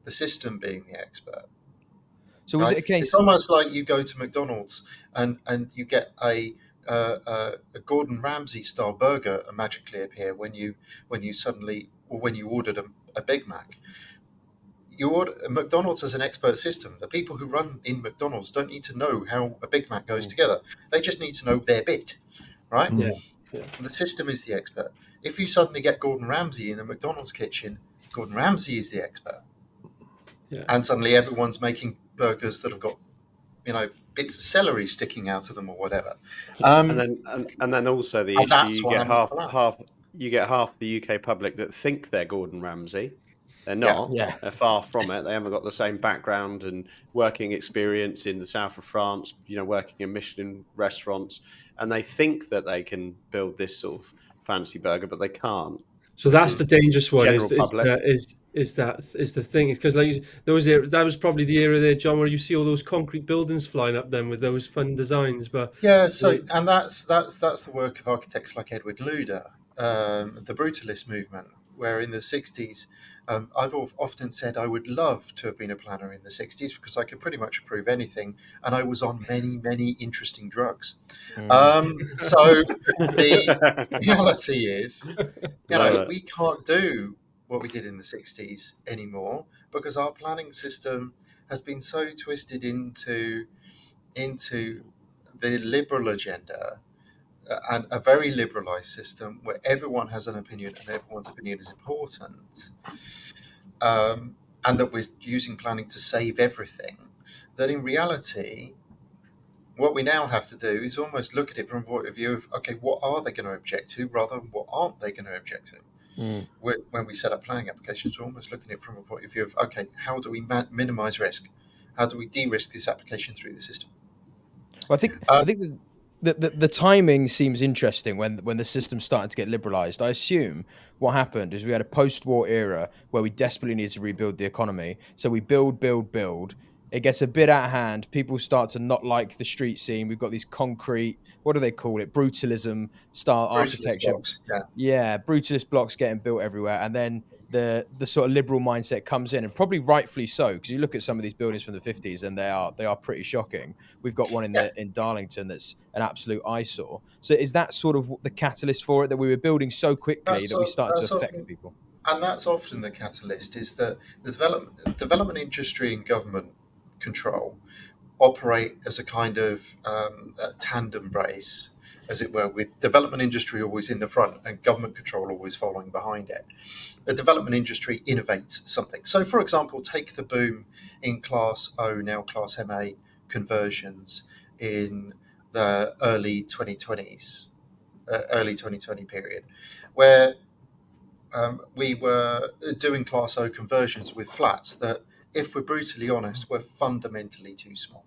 the system being the expert. So was it a case? It's almost like you go to McDonald's and you get a Gordon Ramsay style burger magically appear when you ordered a Big Mac. You order McDonald's as an expert system. The people who run in McDonald's don't need to know how a Big Mac goes together. They just need to know their bit, right? Yeah. The system is the expert. If you suddenly get Gordon Ramsay in the McDonald's kitchen, Gordon Ramsay is the expert. Yeah. And suddenly everyone's making burgers that have got, bits of celery sticking out of them or whatever. And then also the issue you get half the UK public that think they're Gordon Ramsay. They're not. Yeah. They're far from it. They haven't got the same background and working experience in the south of France, working in Michelin restaurants, and they think that they can build this sort of fancy burger, but they can't. So that's the dangerous one. Is the thing? Because that was probably the era there, John, where you see all those concrete buildings flying up them with those fun designs. But that's the work of architects like Edward Luder, the Brutalist movement, where in the 60s, I've often said I would love to have been a planner in the 60s because I could pretty much approve anything, and I was on many, many interesting drugs. So the reality is, we can't do what we did in the 60s anymore because our planning system has been so twisted into the liberal agenda, and a very liberalised system where everyone has an opinion and everyone's opinion is important, and that we're using planning to save everything, that in reality, what we now have to do is almost look at it from a point of view of, okay, what are they going to object to rather than what aren't they going to object to? When we set up planning applications, we're almost looking at it from a point of view of, okay, how do we minimise risk? How do we de-risk this application through the system? Well, I think the timing seems interesting when the system started to get liberalised. I assume what happened is we had a post-war era where we desperately needed to rebuild the economy. So we build. It gets a bit out of hand. People start to not like the street scene. We've got these concrete, what do they call it? Brutalism style architecture. Blocks, brutalist blocks getting built everywhere. And then the sort of liberal mindset comes in, and probably rightfully so, because you look at some of these buildings from the 50s and they are pretty shocking. We've got one in Darlington that's an absolute eyesore. So is that sort of the catalyst for it, that we were building so quickly that we started to affect people? And that's often the catalyst, is that the development industry and government control operate as a kind of a tandem brace, as it were, with development industry always in the front and government control always following behind it. The development industry innovates something. So, for example, take the boom in Class O, now Class MA conversions in the early 2020s, early 2020 period, where we were doing Class O conversions with flats that, if we're brutally honest, were fundamentally too small,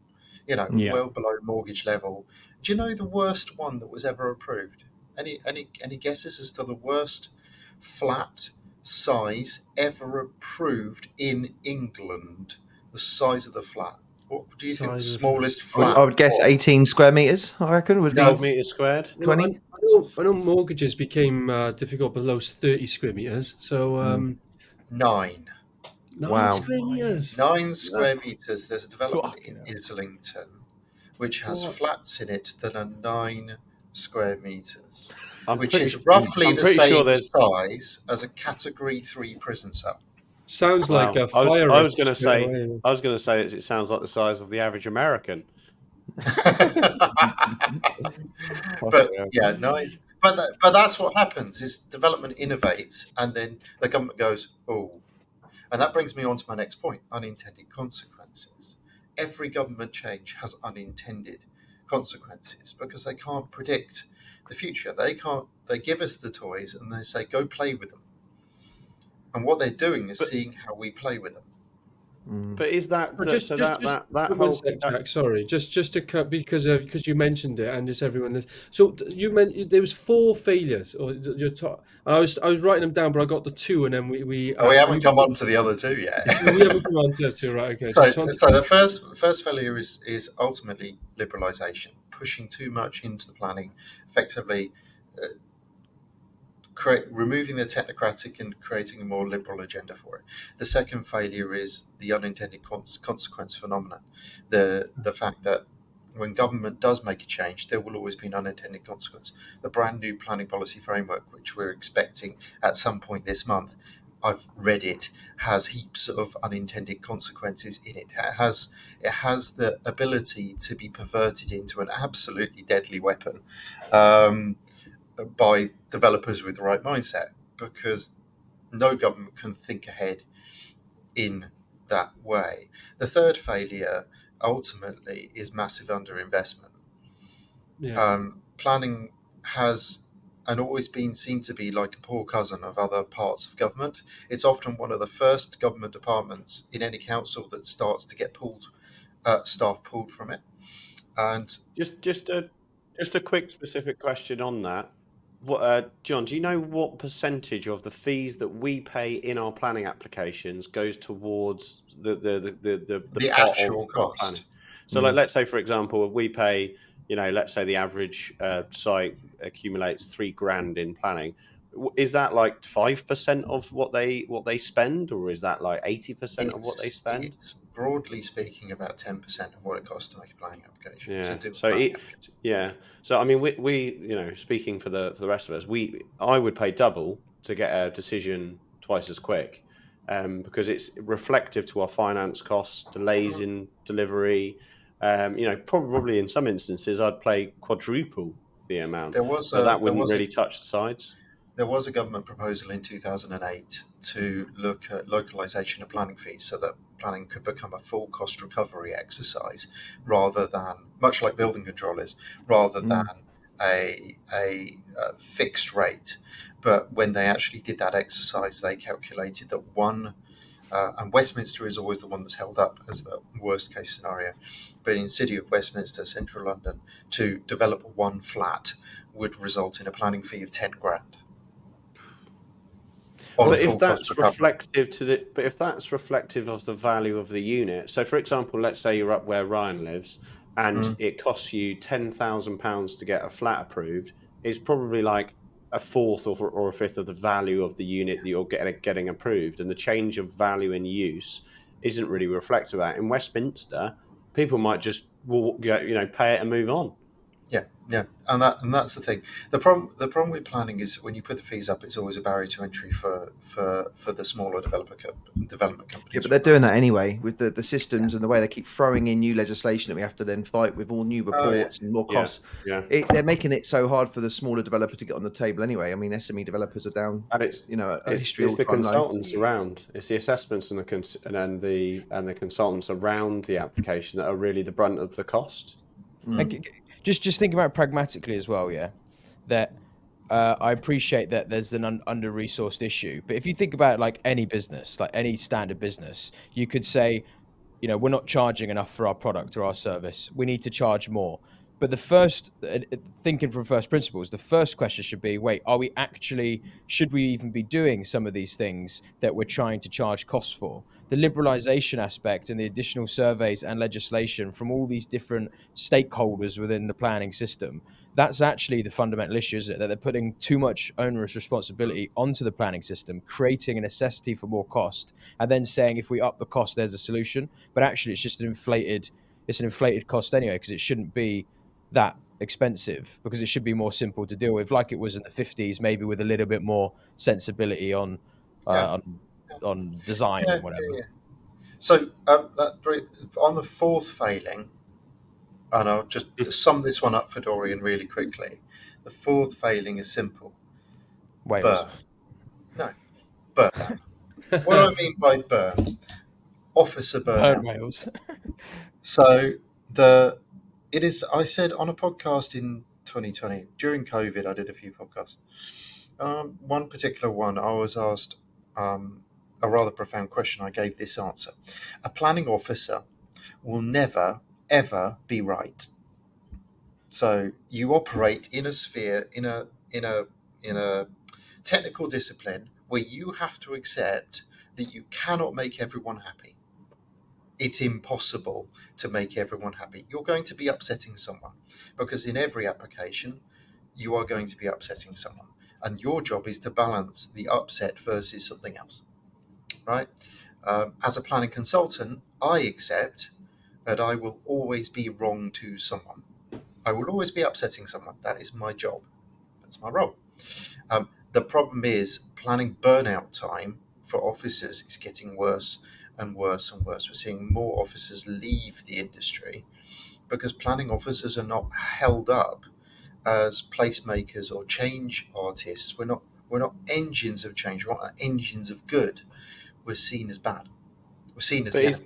well below mortgage level. Do you know the worst one that was ever approved? Any guesses as to the worst flat size ever approved in England? The size of the flat. What do you think the Size of the flat. smallest flat I would guess was? 18 square meters. I reckon would No. 12 meters squared. Well, 20. I know mortgages became difficult below 30 square meters. So 9. 9 Wow. square meters. 9 square meters. There's a development Fucking in hell. Islington which has What? flats in it that are 9 square meters, I'm which pretty- is roughly I'm the pretty same sure there's- size as a Category 3 prison cell. Sounds like Wow. a fire. I was going to risk straight say. away. I was going to say it sounds like the size of the average American. But yeah, 9. But that's what happens: is development innovates, and then the government goes, "Oh," and that brings me on to my next point: unintended consequences. Every government change has unintended consequences because they can't predict the future. They can't. They give us the toys and they say, "Go play with them." And what they're doing is seeing how we play with them. But is that Oh, that one whole? sec, Jack, sorry, just to cut because you mentioned it and it's everyone. So you meant there was 4 failures, or your top. I was writing them down, but I got the 2, and then we haven't come on to the other 2 yet. We haven't come on to the 2, right? Okay. So the first failure is ultimately liberalisation, pushing too much into the planning, effectively removing the technocratic and creating a more liberal agenda for it. The second failure is the unintended consequence phenomenon, the fact that when government does make a change, there will always be an unintended consequence. The brand new planning policy framework, which we're expecting at some point this month, I've read it, has heaps of unintended consequences in it. It has the ability to be perverted into an absolutely deadly weapon by developers with the right mindset, because no government can think ahead in that way. The third failure ultimately is massive underinvestment. Yeah. Planning has and always been seen to be like a poor cousin of other parts of government. It's often one of the first government departments in any council that starts to get staff pulled from it. And Just a quick specific question on that. What, John? Do you know what percentage of the fees that we pay in our planning applications goes towards the pot actual of cost? planning? So, like, let's say, for example, we pay, let's say the average site accumulates £3,000 in planning. Is that like 5% of what they spend, or is that like 80% of what they spend? It's broadly speaking about 10% of what it costs to make a planning application. Yeah. To do So I mean, we speaking for the rest of us, I would pay double to get a decision twice as quick, because it's reflective to our finance costs, delays in delivery. Probably in some instances I'd pay quadruple the amount. That wouldn't really touch the sides. There was a government proposal in 2008 to look at localisation of planning fees so that planning could become a full cost recovery exercise rather than, much like building control is, rather than a fixed rate. But when they actually did that exercise, they calculated that and Westminster is always the one that's held up as the worst case scenario, but in City of Westminster, central London, to develop one flat would result in a planning fee of 10 grand. But if that's reflective of the value of the unit, so for example, let's say you're up where Ryan lives, and it costs you £10,000 to get a flat approved, it's probably like a fourth or a fifth of the value of the unit that you're getting approved, and the change of value in use isn't really reflective of that. In Westminster, people might just pay it and move on. Yeah, and that's the thing. The problem with planning is when you put the fees up, it's always a barrier to entry for the smaller development companies. Yeah, but they're doing that anyway with the systems and the way they keep throwing in new legislation that we have to then fight with all new reports and more costs. They're making it so hard for the smaller developer to get on the table anyway. I mean, SME developers are down. And it's the consultants around. It's the assessments and the consultants around the application that are really the brunt of the cost. Just think about it pragmatically as well, yeah. That I appreciate that there's an under-resourced issue, but if you think about it like any business, like any standard business, you could say, we're not charging enough for our product or our service. We need to charge more. But the first, thinking from first principles, the first question should be, wait, should we even be doing some of these things that we're trying to charge costs for? The liberalisation aspect and the additional surveys and legislation from all these different stakeholders within the planning system, that's actually the fundamental issue, isn't it? That they're putting too much onerous responsibility onto the planning system, creating a necessity for more cost, and then saying if we up the cost, there's a solution. But actually, it's an inflated cost anyway, because it shouldn't be that expensive, because it should be more simple to deal with, like it was in the 50s, maybe with a little bit more sensibility on Yeah. on design Yeah, and whatever. yeah. So on the fourth failing, and I'll just sum this one up for Dorian really quickly. The fourth failing is simple. Wales. Burn. What do I mean by burn? Officer burnout. Wales. So it is. I said on a podcast in 2020 during COVID, I did a few podcasts. One particular one, I was asked a rather profound question. I gave this answer: a planning officer will never ever be right. So you operate in a sphere, in a technical discipline where you have to accept that you cannot make everyone happy. It's impossible to make everyone happy. You're going to be upsetting someone, because in every application, you are going to be upsetting someone. And your job is to balance the upset versus something else, right? As a planning consultant, I accept that I will always be wrong to someone. I will always be upsetting someone. That is my job. That's my role. The problem is planning burnout time for officers is getting worse and worse and worse. We're seeing more officers leave the industry because planning officers are not held up as placemakers or change artists. We're not engines of change. We're not engines of good. We're seen as bad. We're seen as the enemy.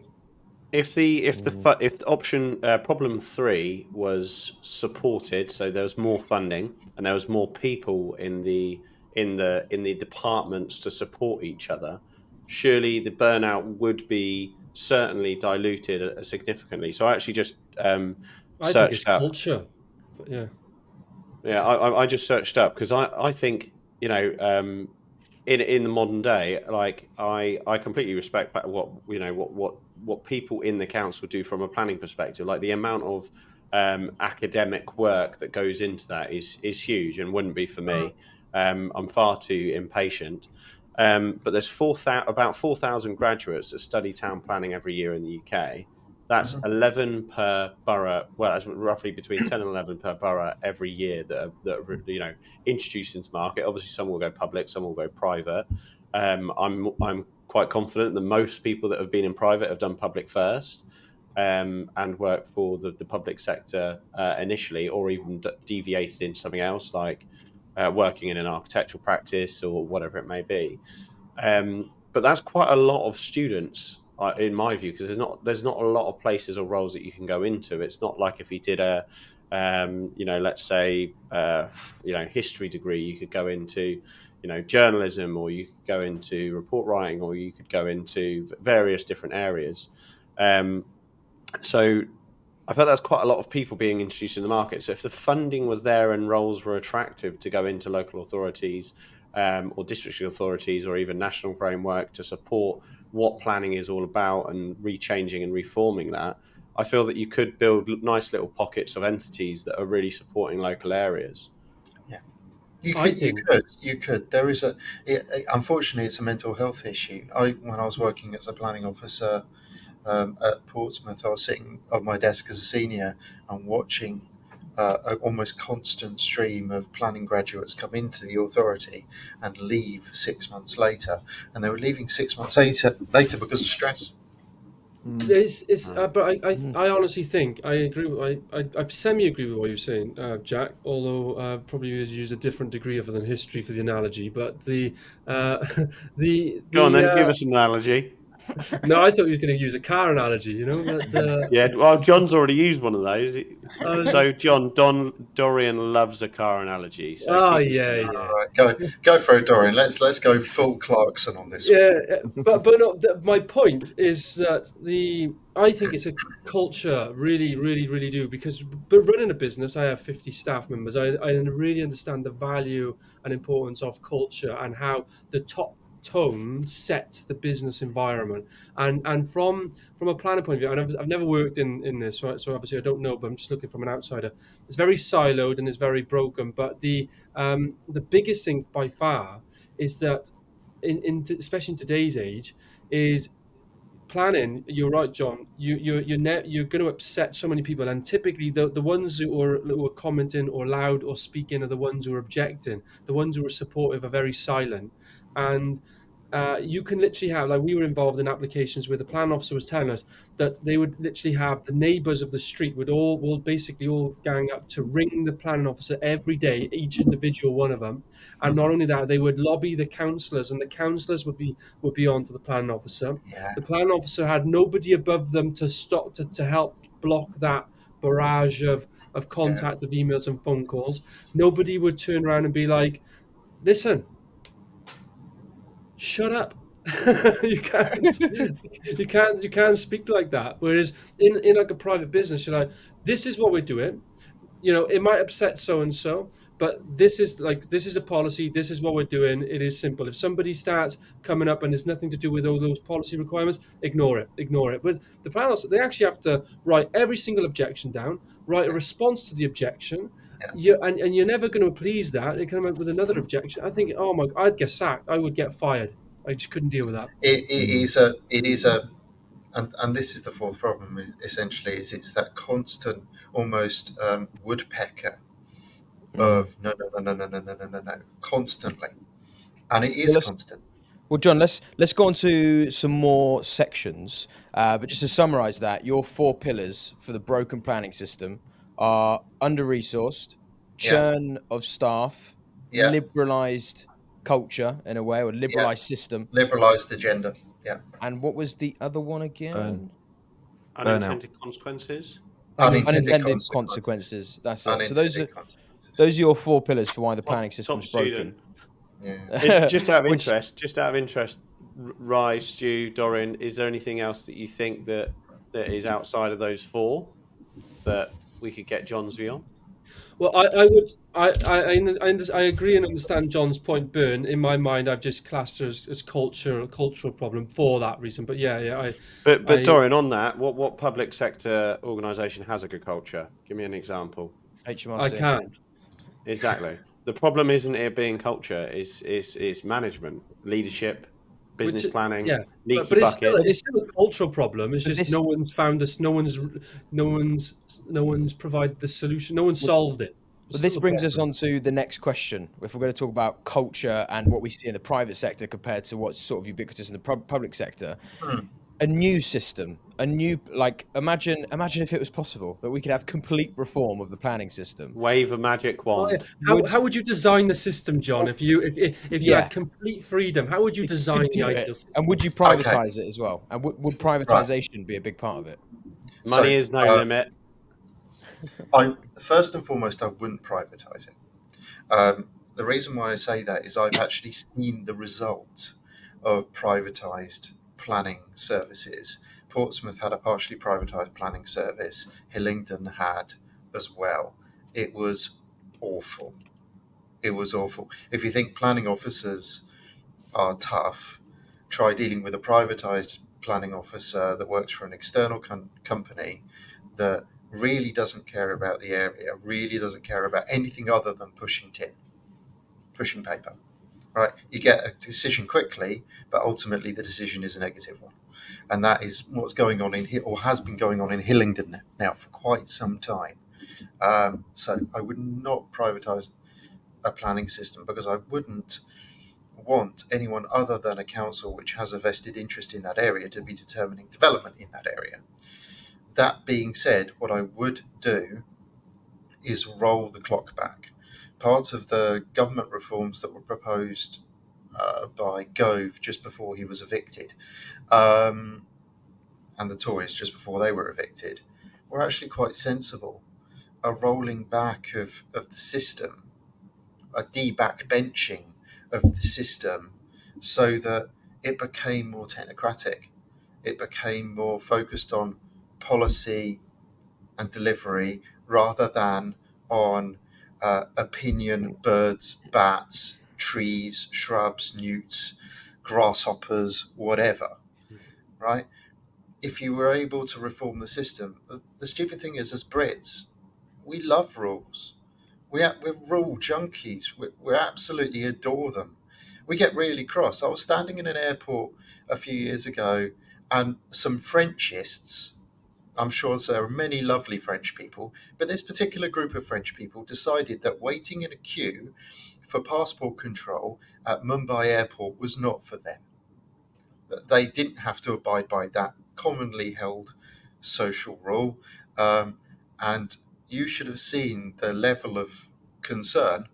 If option problem 3 was supported, so there was more funding and there was more people in the departments to support each other, surely the burnout would be certainly diluted significantly. So I actually just I think it's culture. But yeah, I just searched up because I think, in the modern day, like I completely respect what people in the council do from a planning perspective. Like the amount of academic work that goes into that is huge, and wouldn't be for me. I'm far too impatient. But there's about 4,000 graduates that study town planning every year in the UK. That's 11 per borough. Well, that's roughly between 10 and 11 per borough every year that are introduced into market. Obviously, some will go public, some will go private. I'm quite confident that most people that have been in private have done public first, and worked for the public sector initially, or even deviated into something else, like working in an architectural practice or whatever it may be. But that's quite a lot of students, in my view, because there's not a lot of places or roles that you can go into. It's not like if you did a let's say history degree, you could go into journalism, or you could go into report writing, or you could go into various different areas. So I felt that's quite a lot of people being introduced in the market. So if the funding was there and roles were attractive to go into local authorities, or district authorities, or even national framework to support what planning is all about and rechanging and reforming that, I feel that you could build nice little pockets of entities that are really supporting local areas. Yeah, you could. There is unfortunately, it's a mental health issue. When I was working as a planning officer at Portsmouth, I was sitting on my desk as a senior and watching an almost constant stream of planning graduates come into the authority and leave 6 months later, and they were leaving 6 months later because of stress. But I honestly think I agree. I semi-agree with what you're saying, Jack. Although probably use a different degree other than history for the analogy. But Go on then, give us an analogy. No, I thought you were going to use a car analogy, you know. But, Yeah, well, John's already used one of those. uh, So, Dorian loves a car analogy. So oh keep yeah, All yeah. right, go for it, Dorian. Let's go full Clarkson on this one. Yeah, but no, my point is that I think it's a culture, really do, because but running a business, I have 50 staff members. I really understand the value and importance of culture and how the top tone sets the business environment. And from a planning point of view, and I've never worked in this, so obviously I don't know, but I'm just looking from an outsider. It's very siloed and it's very broken. But the biggest thing by far is that especially in today's age, is planning. You're right, John. You're going to upset so many people, and typically the ones who are commenting or loud or speaking are the ones who are objecting. The ones who are supportive are very silent, and you can literally have, like, we were involved in applications where the plan officer was telling us that they would literally have the neighbours of the street would all basically all gang up to ring the planning officer every day, each individual one of them. And not only that, they would lobby the councillors, and the councillors would be on to the planning officer. Yeah, The planning officer had nobody above them to stop to help block that barrage of contact, of emails and phone calls. Nobody would turn around and be like, listen, shut up. You can't speak like that. Whereas in like a private business, you're like, this is what we're doing. It might upset so and so, but this is a policy. This is what we're doing. It is simple. If somebody starts coming up and it's nothing to do with all those policy requirements, ignore it. But the planners, they actually have to write every single objection down, write a response to the objection. And you're never going to please that. They come up with another objection. I think, oh my, I'd get sacked. I would get fired. I just couldn't deal with that. it is a, and this is the fourth problem. Essentially, is it's that constant, almost woodpecker of no, constantly, and it is constant. Well, John, let's go on to some more sections. But just to summarise that, your 4 pillars for the broken planning system are under-resourced, churn of staff, liberalised culture in a way, or liberalised system, liberalised agenda. Yeah. And what was the other one again? Unintended consequences. Unintended consequences. That's it. So those are your 4 pillars for why the planning system's broken. Yeah. Just out of interest, Rye, Stu, Dorian, is there anything else that you think that is outside of those 4 that we could get John's view on? Well, I agree and understand John's point, Byrne. In my mind, I've just classed it as a cultural problem for that reason. But yeah. But Dorian, on that, what public sector organisation has a good culture? Give me an example. HMRC. I can't. Exactly. The problem isn't it being culture; it's management, leadership, business planning. Yeah, leaky but bucket. it's still a cultural problem. It's just no one's found this. No one's provided the solution. No one's solved it. But this brings us on to the next question. If we're going to talk about culture and what we see in the private sector compared to what's sort of ubiquitous in the public sector, a new system, imagine if it was possible that we could have complete reform of the planning system. Wave a magic wand. How would you design the system, John? If you had complete freedom, how would you design the ideal system? And would you privatise it as well? And would privatisation be a big part of it? Money is no limit. First and foremost, I wouldn't privatise it. The reason why I say that is I've actually seen the result of privatised planning services. Portsmouth had a partially privatised planning service. Hillingdon had as well. It was awful. If you think planning officers are tough, try dealing with a privatised planning officer that works for an external company that really doesn't care about the area, really doesn't care about anything other than pushing paper. Right? You get a decision quickly, but ultimately the decision is a negative one. And that is what's going on or has been going on in Hillingdon now for quite some time. So I would not privatise a planning system because I wouldn't want anyone other than a council which has a vested interest in that area to be determining development in that area. That being said, what I would do is roll the clock back. Part of the government reforms that were proposed by Gove just before he was evicted, and the Tories just before they were evicted, were actually quite sensible. A rolling back of the system, a de-backbenching of the system, so that it became more technocratic. It became more focused on policy and delivery rather than on opinion, birds, bats, trees, shrubs, newts, grasshoppers, whatever, right? If you were able to reform the system, the stupid thing is, as Brits, we love rules. We're rule junkies. We absolutely adore them. We get really cross. I was standing in an airport a few years ago, and some Frenchists, I'm sure there are many lovely French people, but this particular group of French people decided that waiting in a queue for passport control at Mumbai airport was not for them. They didn't have to abide by that commonly held social rule. And you should have seen the level of concern,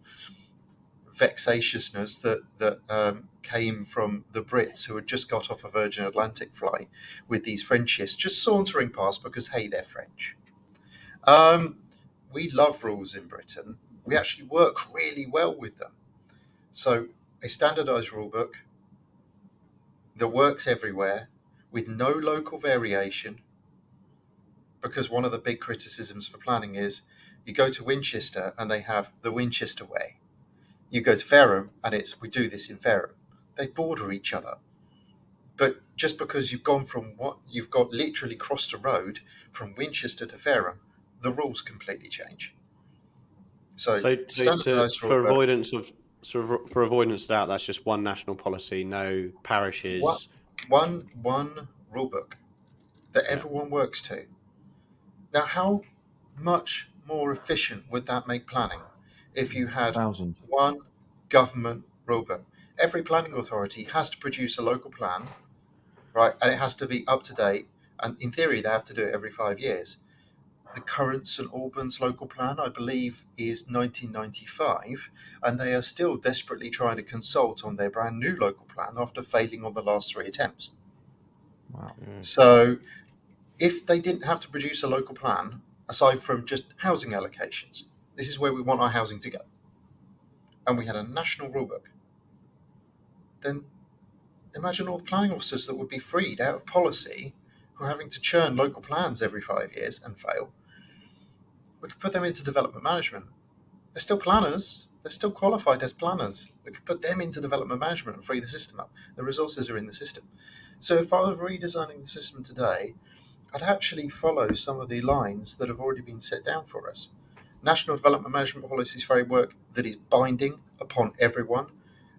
vexatiousness that came from the Brits who had just got off a Virgin Atlantic flight with these Frenchists just sauntering past because, hey, they're French. We love rules in Britain. We actually work really well with them. So a standardised rule book that works everywhere with no local variation, because one of the big criticisms for planning is you go to Winchester and they have the Winchester way. You go to Fareham and it's we do this in Fareham. They border each other. But just because you've gone from you've got literally crossed a road from Winchester to Fareham, the rules completely change. So for avoidance of doubt, that's just one national policy, no parishes. One rule book that everyone works to. Now, how much more efficient would that make planning if you had 1,000. one government rulebook? Every planning authority has to produce a local plan, right? And it has to be up to date. And in theory, they have to do it every 5 years. The current St Albans local plan, I believe, is 1995, and they are still desperately trying to consult on their brand new local plan after failing on the last 3 attempts. Wow. So if they didn't have to produce a local plan, aside from just housing allocations, this is where we want our housing to go, and we had a national rulebook, then imagine all the planning officers that would be freed out of policy who are having to churn local plans every 5 years and fail. We could put them into development management. They're still planners. They're still qualified as planners. We could put them into development management and free the system up. The resources are in the system. So if I was redesigning the system today, I'd actually follow some of the lines that have already been set down for us. National Development Management Policies Framework that is binding upon everyone.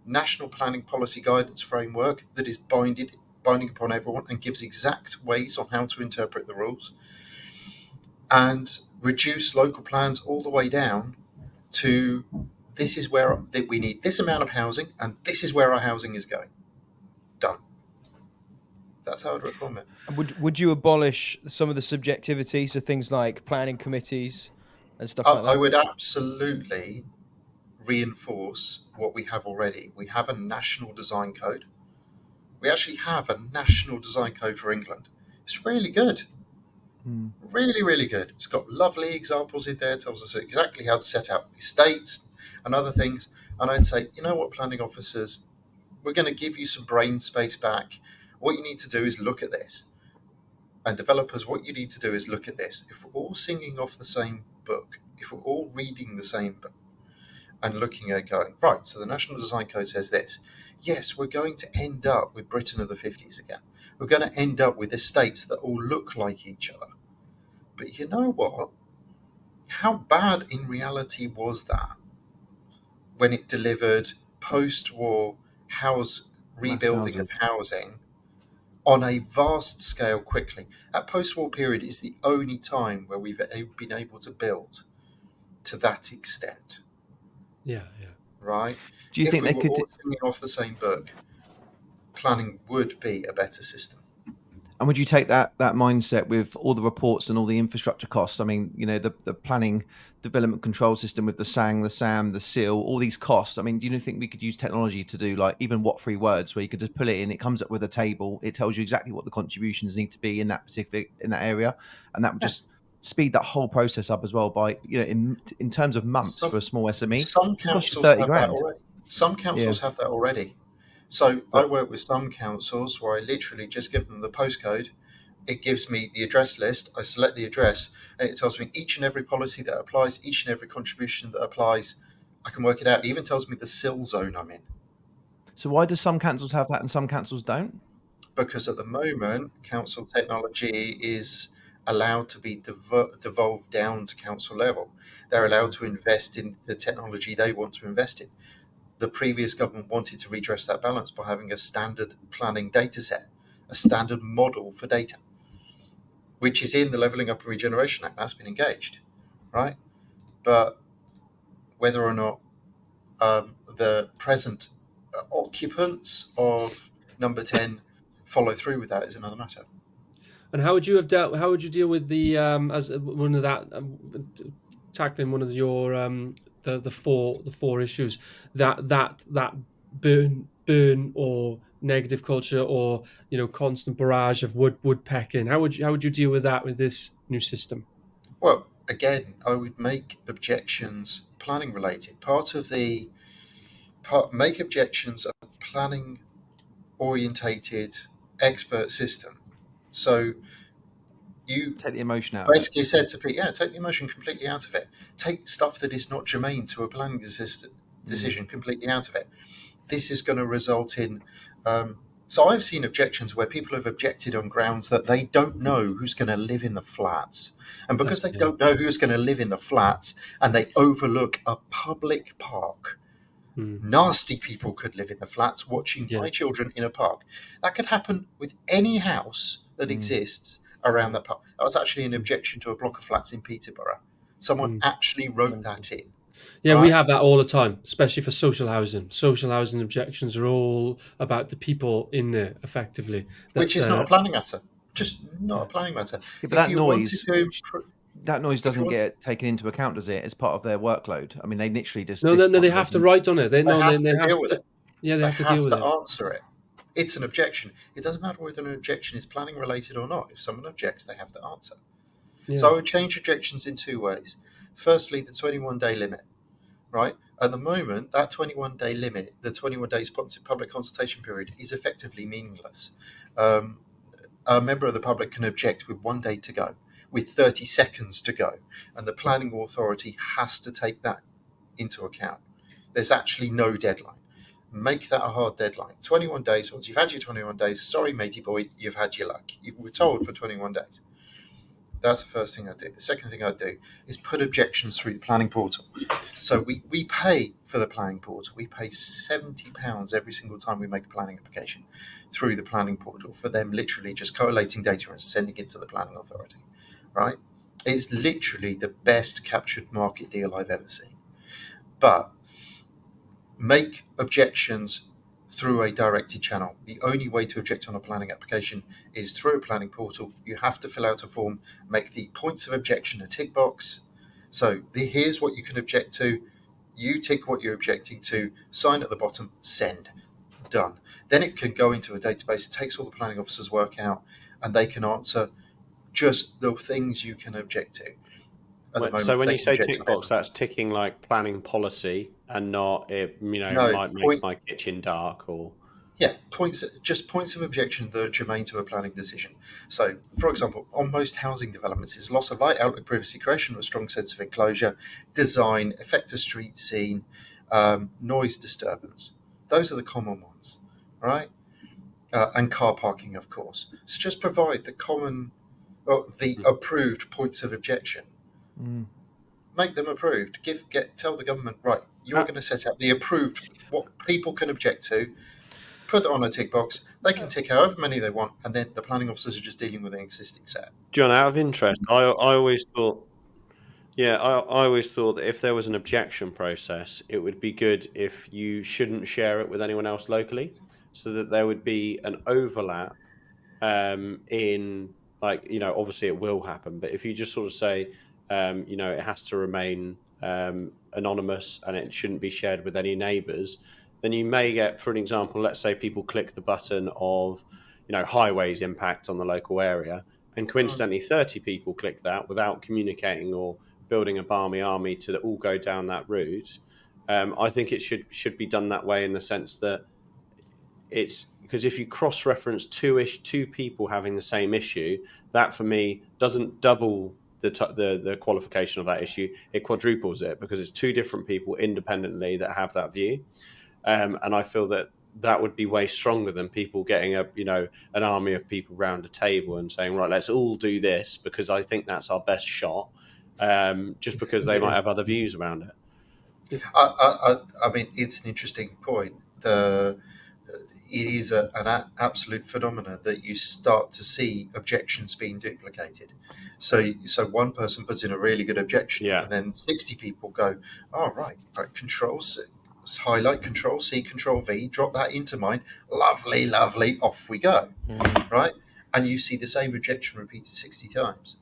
National Planning Policy Guidance Framework that is binding upon everyone and gives exact ways on how to interpret the rules. And reduce local plans all the way down to this is where we need this amount of housing and this is where our housing is going. Done. That's how I'd reform it. Would you abolish some of the subjectivity, so things like planning committees and stuff like that? I would absolutely reinforce what we have already. We have a national design code. We actually have a national design code for England. It's really good. Really, really good. It's got lovely examples in there. It tells us exactly how to set out estates and other things. And I'd say, you know what, planning officers, we're going to give you some brain space back. What you need to do is look at this. And developers, what you need to do is look at this. If we're all singing off the same book, if we're all reading the same book and looking at going, right, so the National Design Code says this. Yes, we're going to end up with Britain of the 50s again. We're going to end up with estates that all look like each other. But you know what? How bad in reality was that when it delivered post-war rebuilding of housing on a vast scale quickly? That post-war period is the only time where we've been able to build to that extent. Yeah. Right? Do you think they could all singing off the same book, planning would be a better system. And would you take that mindset with all the reports and all the infrastructure costs? I mean, the planning development control system with the SANG, the SAM, the SEAL, all these costs. I mean, do you think we could use technology to do like even what 3 words where you could just pull it in, it comes up with a table, it tells you exactly what the contributions need to be in that area, and that would just speed that whole process up as well by in terms of months for a small SME. Some councils have that already. Some councils have that already. So I work with some councils where I literally just give them the postcode. It gives me the address list. I select the address, and it tells me each and every policy that applies, each and every contribution that applies. I can work it out. It even tells me the SIL zone I'm in. So why do some councils have that and some councils don't? Because at the moment, council technology is allowed to be devolved down to council level. They're allowed to invest in the technology they want to invest in. The previous government wanted to redress that balance by having a standard planning data set, a standard model for data, which is in the Levelling Up and Regeneration Act. That's been engaged, right? But whether or not the present occupants of number 10 follow through with that is another matter. And how would you deal with the as one of that tackling one of your the four issues that burn or negative culture or constant barrage of woodpecking? How would you deal with that with this new system? Well, again, I would make objections planning related. Make objections a planning orientated expert system. So you take the emotion out. Basically said to people, take the emotion completely out of it. Take stuff that is not germane to a planning decision completely out of it. This is going to result in. So I've seen objections where people have objected on grounds that they don't know who's going to live in the flats. And because they don't know who's going to live in the flats and they overlook a public park, nasty people could live in the flats watching my children in a park. That could happen with any house that exists around that park. That was actually an objection to a block of flats in Peterborough. Someone actually wrote that in. Yeah, right? We have that all the time, especially for social housing. Social housing objections are all about the people in there, effectively. Which is not a planning matter. Just not a planning matter. Yeah, but that noise doesn't get taken into account, does it? As part of their workload. I mean, they literally just no. They have to write on it. They have to deal with it. Yeah, they have to deal with it. They have to answer it. It's an objection. It doesn't matter whether an objection is planning related or not. If someone objects, they have to answer. Yeah. So I would change objections in 2 ways. Firstly, the 21-day limit, right? At the moment, that 21-day limit, the 21-day sponsored public consultation period, is effectively meaningless. A member of the public can object with 1 day to go, with 30 seconds to go, and the planning authority has to take that into account. There's actually no deadline. Make that a hard deadline. 21 days. Once you've had your 21 days, sorry, matey boy, you've had your luck. You were told for 21 days. That's the first thing I do. The second thing I do is put objections through the planning portal. So we pay for the planning portal. We pay £70 every single time we make a planning application through the planning portal for them literally just collating data and sending it to the planning authority, right? It's literally the best captured market deal I've ever seen. But make objections through a directed channel. The only way to object on a planning application is through a planning portal. You have to fill out a form, make the points of objection a tick box. So here's what you can object to. You tick what you're objecting to, sign at the bottom, send. Done. Then it can go into a database, it takes all the planning officers' work out, and they can answer just the things you can object to. So when you say tick box, that's ticking like planning policy and not it, might make my kitchen dark or... Yeah, points of objection that are germane to a planning decision. So, for example, on most housing developments is loss of light, outlook, privacy, creation of a strong sense of enclosure, design, effect of street scene, noise disturbance. Those are the common ones, right? And car parking, of course. So just provide the approved points of objection. Make them approved. Tell the government, right, you're going to set out the approved, what people can object to, put it on a tick box, they can tick however many they want, and then the planning officers are just dealing with an existing set. John, out of interest, I always thought that if there was an objection process, it would be good if you shouldn't share it with anyone else locally, so that there would be an overlap in like, obviously it will happen, but if you just sort of say, it has to remain anonymous and it shouldn't be shared with any neighbours, then you may get, for an example, let's say people click the button of, highways impact on the local area, and coincidentally 30 people click that without communicating or building a balmy army to all go down that route. I think it should be done that way, in the sense that it's because if you cross-reference two people having the same issue, that for me doesn't double the qualification of that issue. It quadruples it, because it's two different people independently that have that view. And I feel that would be way stronger than people getting an army of people round a table and saying, right, let's all do this because I think that's our best shot, just because they might have other views around it. I mean, it's an interesting point. It is an absolute phenomenon that you start to see objections being duplicated. So one person puts in a really good objection, and then 60 people go, "Oh, right, Control C, highlight Control C, Control V, drop that into mine. Lovely, off we go." Right, and you see the same objection repeated 60 times.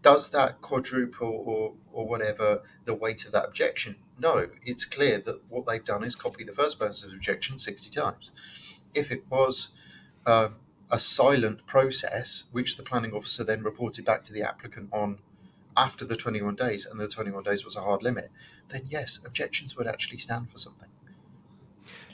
Does that quadruple or whatever the weight of that objection? No, it's clear that what they've done is copy the first person's objection 60 times. If it was a silent process, which the planning officer then reported back to the applicant on after the 21 days, and the 21 days was a hard limit, then yes, objections would actually stand for something.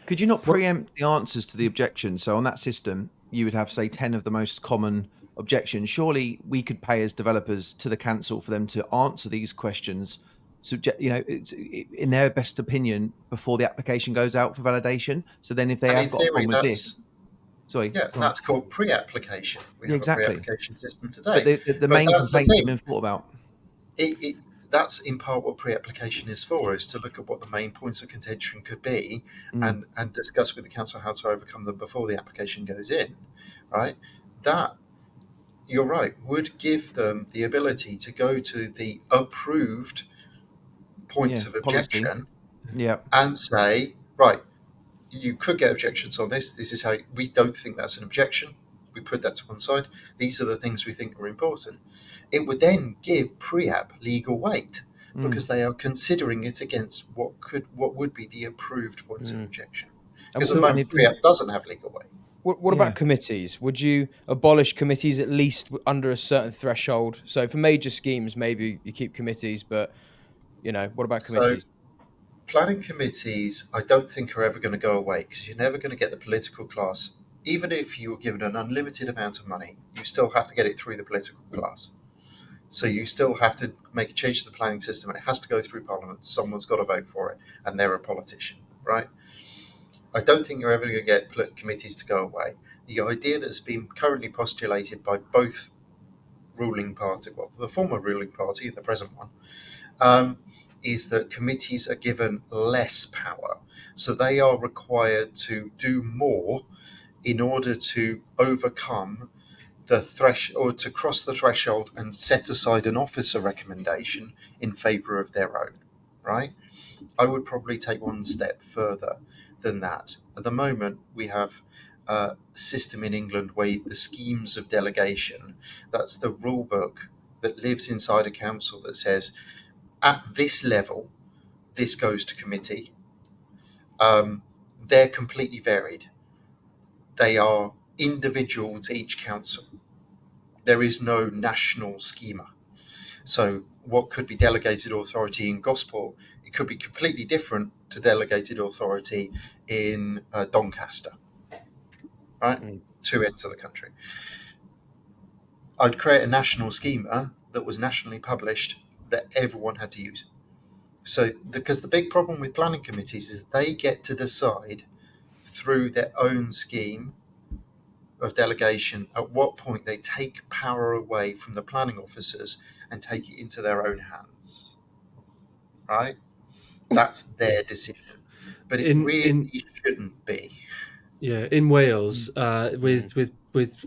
Could you not preempt the answers to the objections? So on that system, you would have, say, 10 of the most common objections. Surely we could pay as developers to the council for them to answer these questions, in their best opinion, before the application goes out for validation. So then if they have got a problem with this... Sorry. Yeah, and that's called pre-application. We have a pre-application system today. But the main complaints have been thought about. That's in part what pre-application is for, is to look at what the main points of contention could be and discuss with the council how to overcome them before the application goes in, right? That, you're right, would give them the ability to go to the approved points of objection and say, right, you could get objections on this. This is how we don't think that's an objection. We put that to one side. These are the things we think are important. It would then give pre-app legal weight because they are considering it against what would be the approved points of objection. Because at the moment, pre-app doesn't have legal weight. What about committees? Would you abolish committees at least under a certain threshold? So for major schemes, maybe you keep committees, but what about committees? So, planning committees, I don't think are ever going to go away, because you're never going to get the political class. Even if you were given an unlimited amount of money, you still have to get it through the political class. So you still have to make a change to the planning system, and it has to go through Parliament. Someone's got to vote for it, and they're a politician, right? I don't think you're ever going to get committees to go away. The idea that's been currently postulated by both ruling party, well, the former ruling party and the present one, is that committees are given less power. So they are required to do more in order to overcome the threshold, or to cross the threshold and set aside an officer recommendation in favour of their own, right? I would probably take one step further than that. At the moment, we have a system in England where the schemes of delegation, that's the rule book that lives inside a council that says, at this level, this goes to committee. They're completely varied. They are individual to each council. There is no national schema. So what could be delegated authority in Gosport, it could be completely different to delegated authority in Doncaster, right? 2 ends of the country. I'd create a national schema that was nationally published that everyone had to use. So, because the big problem with planning committees is they get to decide through their own scheme of delegation at what point they take power away from the planning officers and take it into their own hands, right? That's their decision, but it really shouldn't be. Yeah, in Wales, with with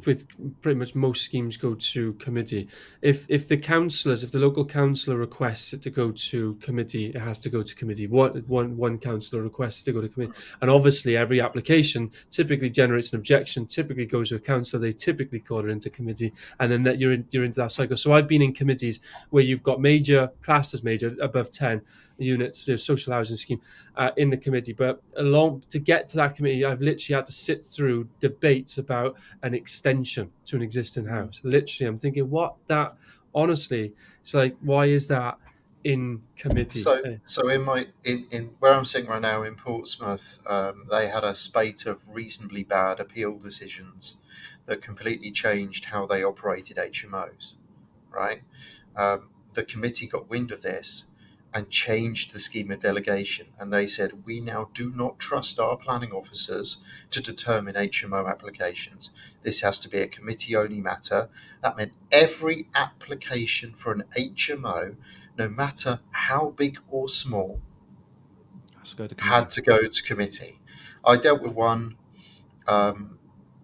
pretty much most schemes go to committee. If the local councillor requests it to go to committee, it has to go to committee. One councillor requests to go to committee, and obviously every application typically generates an objection. Typically goes to a councillor. They typically call it into committee, and then you're into that cycle. So I've been in committees where you've got classed as major above 10 units, social housing scheme in the committee. But to get to that committee, I've literally had to sit through debates about an extension to an existing house. Literally, I'm thinking, honestly, it's like, why is that in committee? So in where I'm sitting right now in Portsmouth, they had a spate of reasonably bad appeal decisions that completely changed how they operated HMOs, right? The committee got wind of this and changed the scheme of delegation, and they said, we now do not trust our planning officers to determine HMO applications. This has to be a committee-only matter. That meant every application for an HMO, no matter how big or small, had to go to committee. I dealt with one at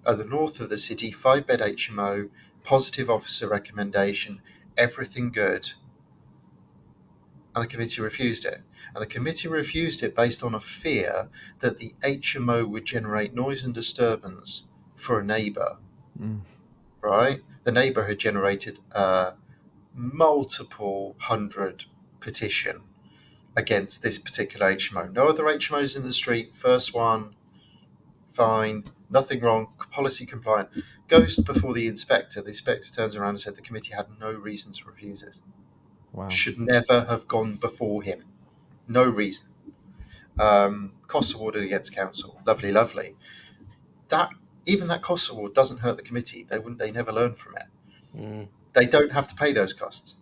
the north of the city, 5-bed HMO, positive officer recommendation, everything good. And the committee refused it. And the committee refused it based on a fear that the HMO would generate noise and disturbance for a neighbour. Right? The neighbour had generated a multiple hundred petition against this particular HMO. No other HMOs in the street. First one, fine, nothing wrong, policy compliant. Goes before the inspector. The inspector turns around and said the committee had no reason to refuse it. Wow. Should never have gone before him. No reason. Costs awarded against council. Lovely. Even that cost award doesn't hurt the committee. They never learn from it. They don't have to pay those costs.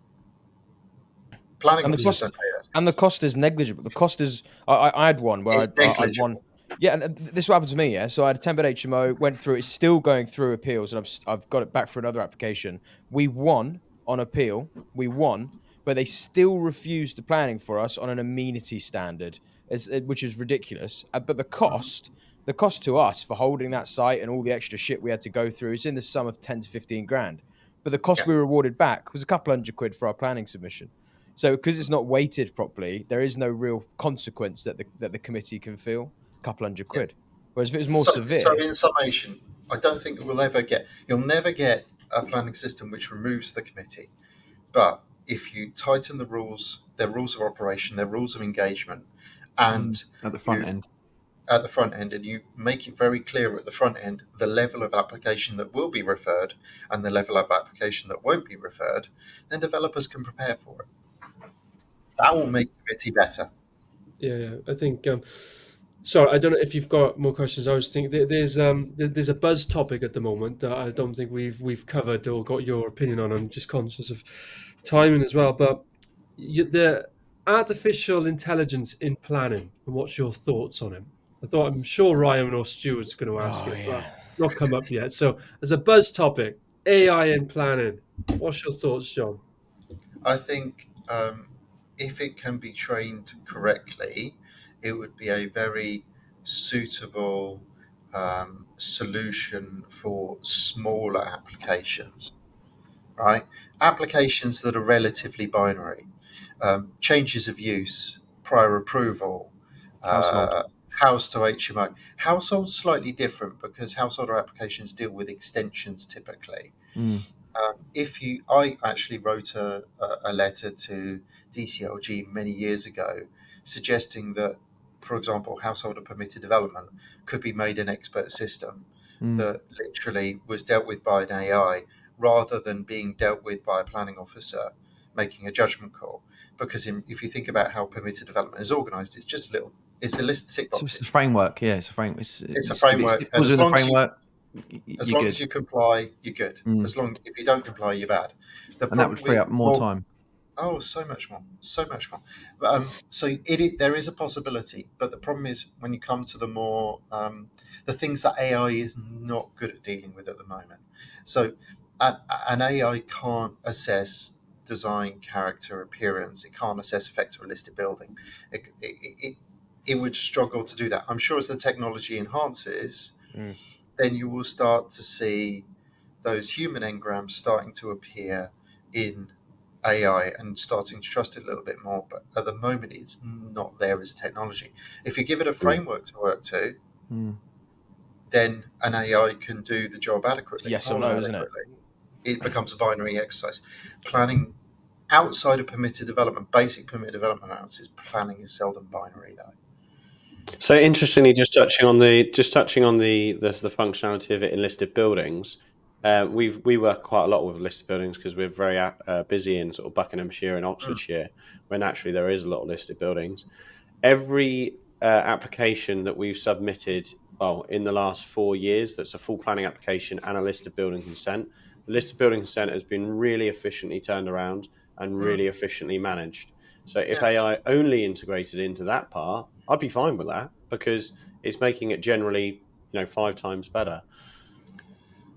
Planning officers don't pay those costs. And the cost is negligible. The cost is I had one where I'd won. Yeah, and this is what happened to me. Yeah, so I had a 10-bed HMO, went through. It's still going through appeals, and I've got it back for another application. We won on appeal. But they still refused the planning for us on an amenity standard, which is ridiculous. But the cost to us for holding that site and all the extra shit we had to go through is in the sum of 10 to 15 grand. But the cost we were awarded back was a couple £100 for our planning submission. So because it's not weighted properly, there is no real consequence that the committee can feel. A couple £100. Yeah. Whereas if it was more severe. So in summation, I don't think you'll never get a planning system which removes the committee. But if you tighten the rules, their rules of operation, their rules of engagement, and at the front end, and you make it very clear at the front end the level of application that will be referred and the level of application that won't be referred, then developers can prepare for it. That will make the committee better. Yeah. I think. Sorry, I don't know if you've got more questions. I was thinking there's a buzz topic at the moment that I don't think we've covered or got your opinion on. I'm just conscious of timing as well. But the artificial intelligence in planning, and what's your thoughts on it? I'm sure Ryan or Stuart's going to ask it, but not come up yet. So as a buzz topic, AI in planning. What's your thoughts, John? I think if it can be trained correctly, it would be a very suitable solution for smaller applications, right? Applications that are relatively binary, changes of use, prior approval, house to HMO. Household's slightly different because household applications deal with extensions typically. I actually wrote a letter to DCLG many years ago suggesting that, for example, household and permitted development could be made an expert system that literally was dealt with by an AI rather than being dealt with by a planning officer making a judgment call. Because if you think about how permitted development is organised, it's a list of tick boxes. It's a framework, yeah. It's a framework. It's a framework. It was in the framework. As long as you comply, you're good. If you don't comply, you're bad. And that would free up more time. Oh, so much more. There is a possibility, but the problem is when you come to the more the things that AI is not good at dealing with at the moment. So an AI can't assess design, character, appearance. It can't assess effect of a listed building. It would struggle to do that. I'm sure as the technology enhances, then you will start to see those human engrams starting to appear in AI and starting to trust it a little bit more. But at the moment, it's not there as technology. If you give it a framework to work to, then an AI can do the job adequately. Yes or no, isn't it? It becomes a binary exercise. Planning outside of permitted development, basic permitted development analysis, planning is seldom binary, though. So interestingly, just touching on the functionality of it in listed buildings, we work quite a lot with listed buildings because we're very busy in sort of Buckinghamshire and Oxfordshire, where naturally there is a lot of listed buildings. Every application that we've submitted, in the last 4 years, that's a full planning application and a listed building consent. The listed building consent has been really efficiently turned around and really efficiently managed. So if AI only integrated into that part, I'd be fine with that because it's making it generally, 5 times better.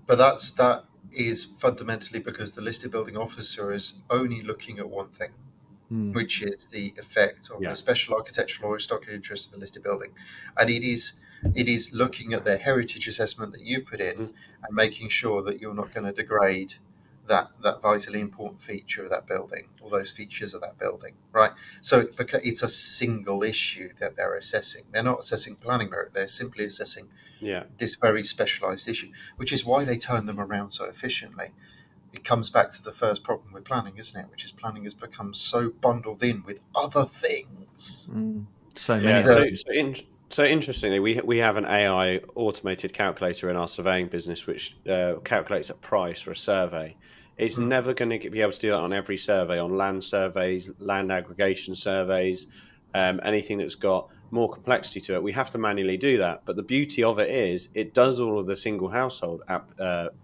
But that is fundamentally because the listed building officer is only looking at one thing, which is the effect of the special architectural or historical interest of the listed building, and it is looking at their heritage assessment that you've put in and making sure that you're not going to degrade that vitally important feature of that building, or those features of that building, right? So it's a single issue that they're assessing. They're not assessing planning merit. They're simply assessing this very specialised issue, which is why they turn them around so efficiently. It comes back to the first problem with planning, isn't it? Which is planning has become so bundled in with other things. So many. So interestingly, we have an AI automated calculator in our surveying business, which calculates a price for a survey. It's never going to be able to do that on every survey, on land surveys, land aggregation surveys, anything that's got more complexity to it. We have to manually do that. But the beauty of it is it does all of the single household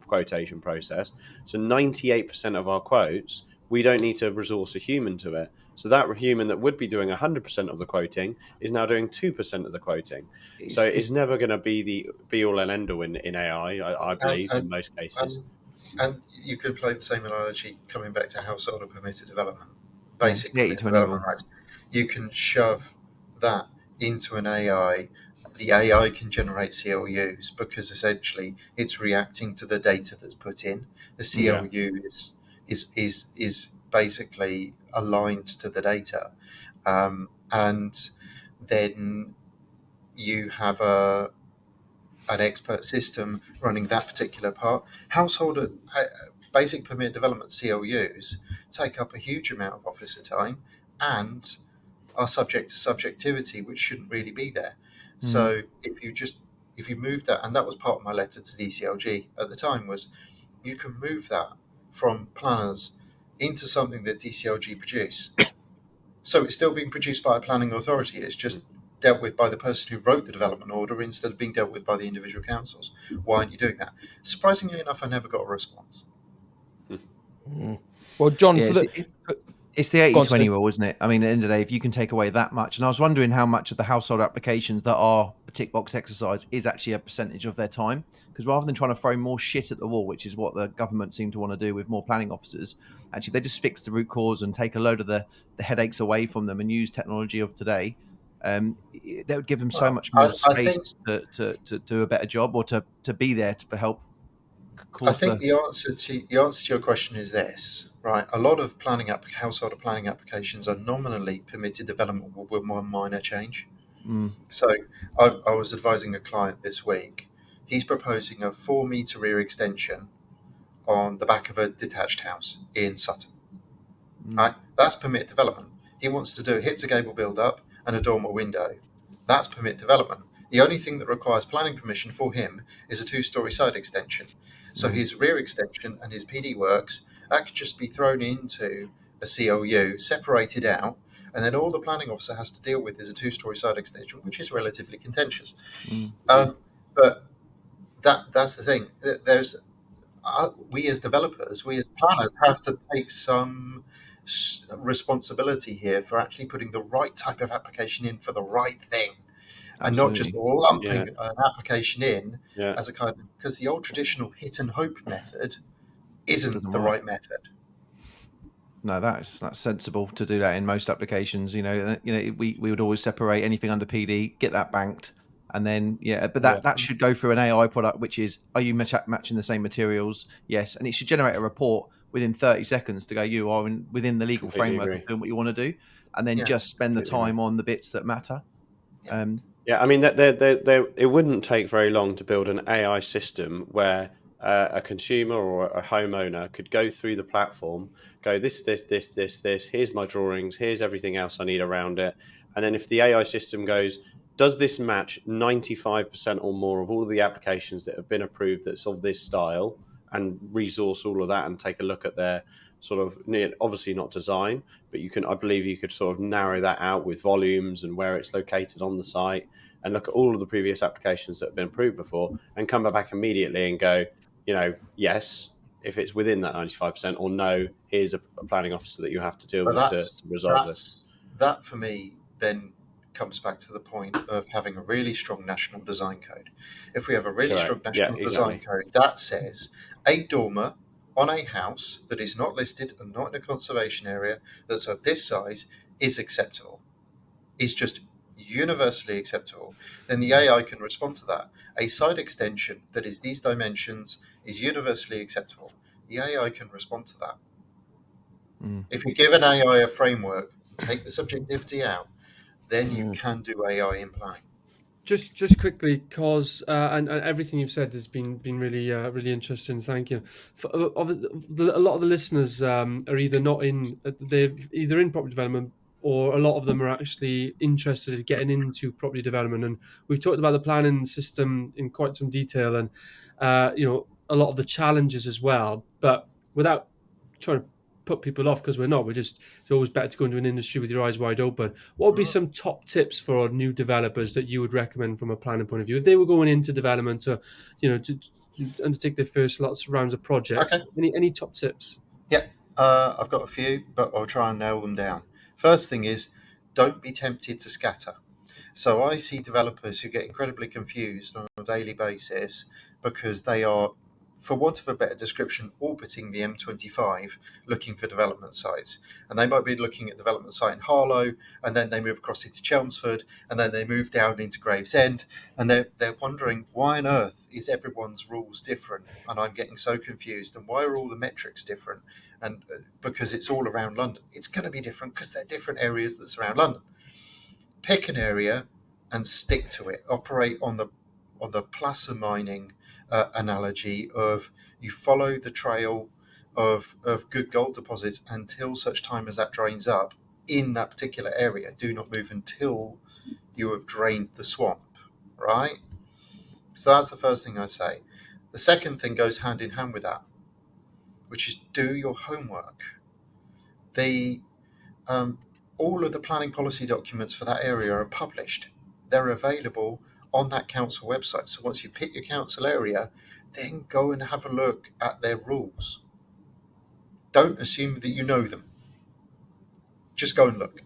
quotation process. So 98% of our quotes, we don't need to resource a human to it. So that human that would be doing 100% of the quoting is now doing 2% of the quoting. So it's never going to be the be-all and end-all in AI, I believe, in most cases. And you could play the same analogy coming back to household or permitted development, basic permitted development rights. You can shove that into an AI. The AI can generate CLUs because essentially it's reacting to the data that's put in. The CLU is basically aligned to the data, and then you have an expert system running that particular part. Household basic permit development CLUs take up a huge amount of officer time and are subject to subjectivity, which shouldn't really be there. So if you move that, and that was part of my letter to DCLG at the time, was you can move that from planners into something that DCLG produce. So it's still being produced by a planning authority. It's just dealt with by the person who wrote the development order instead of being dealt with by the individual councils. Why aren't you doing that? Surprisingly enough, I never got a response. Well, John, it's the 80-20 rule, isn't it? I mean, at the end of the day, if you can take away that much, and I was wondering how much of the household applications that are a tick box exercise is actually a percentage of their time. Because rather than trying to throw more shit at the wall, which is what the government seem to want to do with more planning officers, actually they just fix the root cause and take a load of the headaches away from them and use technology of today. That would give them so much more space to do a better job, or to be there to help. I think the answer to your question is this, right? A lot of household planning applications are nominally permitted development with one minor change. So I was advising a client this week. He's proposing a 4-metre rear extension on the back of a detached house in Sutton. Right? That's permitted development. He wants to do a hip to gable build up and a dormer window. That's permitted development. The only thing that requires planning permission for him is a 2-storey side extension. So his rear extension and his PD works, that could just be thrown into a CLU, separated out, and then all the planning officer has to deal with is a 2-storey side extension, which is relatively contentious. But that's the thing. We as developers, we as planners have to take some responsibility here for actually putting the right type of application in for the right thing. And not just lumping an application in as a kind of, because the old traditional hit and hope method isn't the right method. No, that's sensible to do that in most applications. We would always separate anything under PD, get that banked, And then, but that should go through an AI product, which is, are you matching the same materials? Yes. And it should generate a report within 30 seconds to go, you are within the legal framework of doing what you want to do. And then just spend the time on the bits that matter. I mean, it wouldn't take very long to build an AI system where a consumer or a homeowner could go through the platform, go this, here's my drawings, here's everything else I need around it. And then if the AI system goes, does this match 95% or more of all of the applications that have been approved that's of this style, and resource all of that and take a look at their sort of, obviously not design, but I believe you could sort of narrow that out with volumes and where it's located on the site, and look at all of the previous applications that have been approved before and come back immediately and go, yes, if it's within that 95%, or no, here's a planning officer that you have to deal with to resolve this. That for me then comes back to the point of having a really strong national design code. If we have a really strong national design code that says a dormer on a house that is not listed and not in a conservation area that's of this size is acceptable, is just universally acceptable, then the AI can respond to that. A side extension that is these dimensions is universally acceptable. The AI can respond to that. If you give an AI a framework, take the subjectivity out, then you can do AI in planning. Just quickly, because and everything you've said has been really really interesting. Thank you. A lot of the listeners are either they're either in property development, or a lot of them are actually interested in getting into property development. And we've talked about the planning system in quite some detail, and a lot of the challenges as well. But without trying to put people off, because it's always better to go into an industry with your eyes wide open. What would be some top tips for new developers that you would recommend from a planning point of view if they were going into development to undertake their first rounds of projects? Okay. Any top tips? I've got a few, but I'll try and nail them down. First thing is, don't be tempted to scatter. So I see developers who get incredibly confused on a daily basis because they are, for want of a better description, orbiting the M25 looking for development sites. And they might be looking at development site in Harlow, and then they move across into Chelmsford, and then they move down into Gravesend, and they're wondering, why on earth is everyone's rules different? And I'm getting so confused. And why are all the metrics different? And because it's all around London. It's going to be different because they're different areas that surround London. Pick an area and stick to it. Operate on the placer mining analogy of you follow the trail of good gold deposits until such time as that drains up in that particular area. Do not move until you have drained the swamp, right? So that's the first thing I say. The second thing goes hand in hand with that, which is do your homework. All of the planning policy documents for that area are published. They're available on that council website. So once you pick your council area, then go and have a look at their rules. Don't assume that you know them. Just go and look.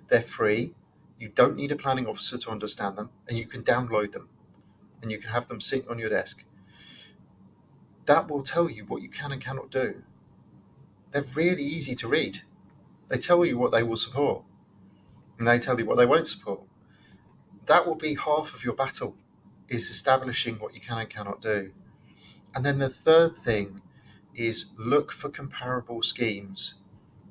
They're free. You don't need a planning officer to understand them, and you can download them, and you can have them sitting on your desk. That will tell you what you can and cannot do. They're really easy to read. They tell you what they will support, and they tell you what they won't support. That will be half of your battle, is establishing what you can and cannot do. And then the third thing is look for comparable schemes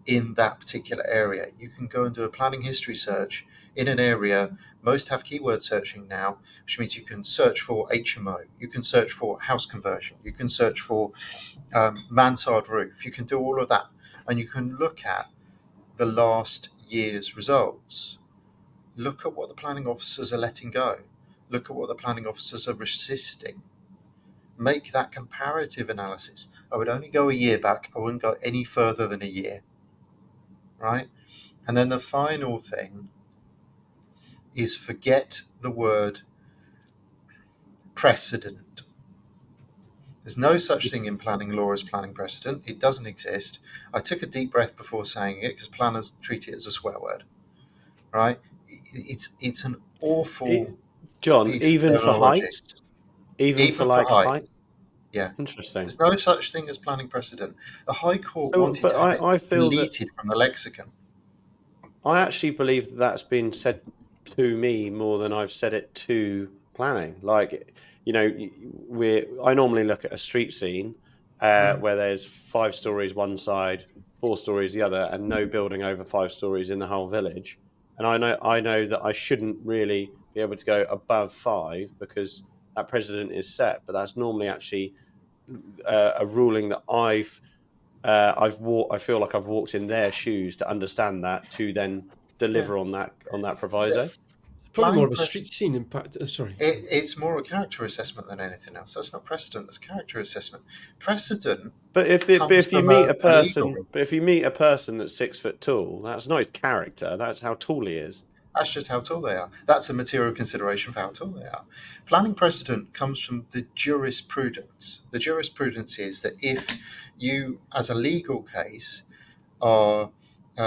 in that particular area. You can go and do a planning history search in an area. Most have keyword searching now, which means you can search for HMO, you can search for house conversion, you can search for mansard roof, you can do all of that, and you can look at the last year's results. Look at what the planning officers are letting go. Look at what the planning officers are resisting. Make that comparative analysis. I would only go a year back. I wouldn't go any further than a year. Right? And then the final thing is forget the word precedent. There's no such thing in planning law as planning precedent. It doesn't exist. I took a deep breath before saying it because planners treat it as a swear word. Right? It's an awful John, piece even of for heights? Even for height? Yeah. Interesting. There's no such thing as planning precedent. The High Court wanted to have it deleted from the lexicon. I actually believe that's been said to me more than I've said it to planning. Like, I normally look at a street scene where there's 5 stories one side, 4 stories the other, and no building over 5 stories in the whole village. And I know that I shouldn't really be able to go above 5 because that precedent is set. But that's normally actually a ruling that I feel like I've walked in their shoes to understand that, to then deliver on that proviso. Probably more of a street scene impact. Sorry. It's more a character assessment than anything else. That's not precedent. That's character assessment. Precedent. But if you meet a person that's 6 foot tall, that's not his character. That's how tall he is. That's just how tall they are. That's a material consideration for how tall they are. Planning precedent comes from the jurisprudence. The jurisprudence is that if you, as a legal case, are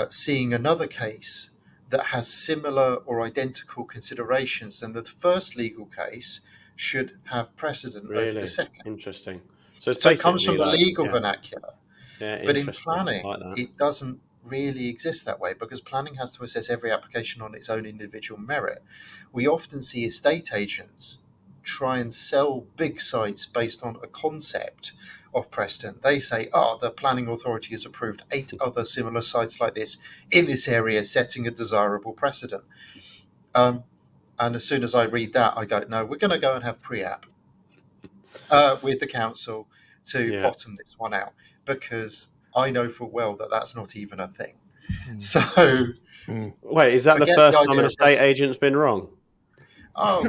seeing another case that has similar or identical considerations, then the first legal case should have precedent over the second. Interesting. So it comes from the legal vernacular. But in planning, it doesn't really exist that way, because planning has to assess every application on its own individual merit. We often see estate agents try and sell big sites based on a concept of precedent. They say, the planning authority has approved 8 other similar sites like this in this area, setting a desirable precedent. And as soon as I read that, I go, no, we're going to go and have pre-app with the council to bottom this one out, because I know full well that that's not even a thing. So, wait, is that the first time an estate agent's been wrong? Oh,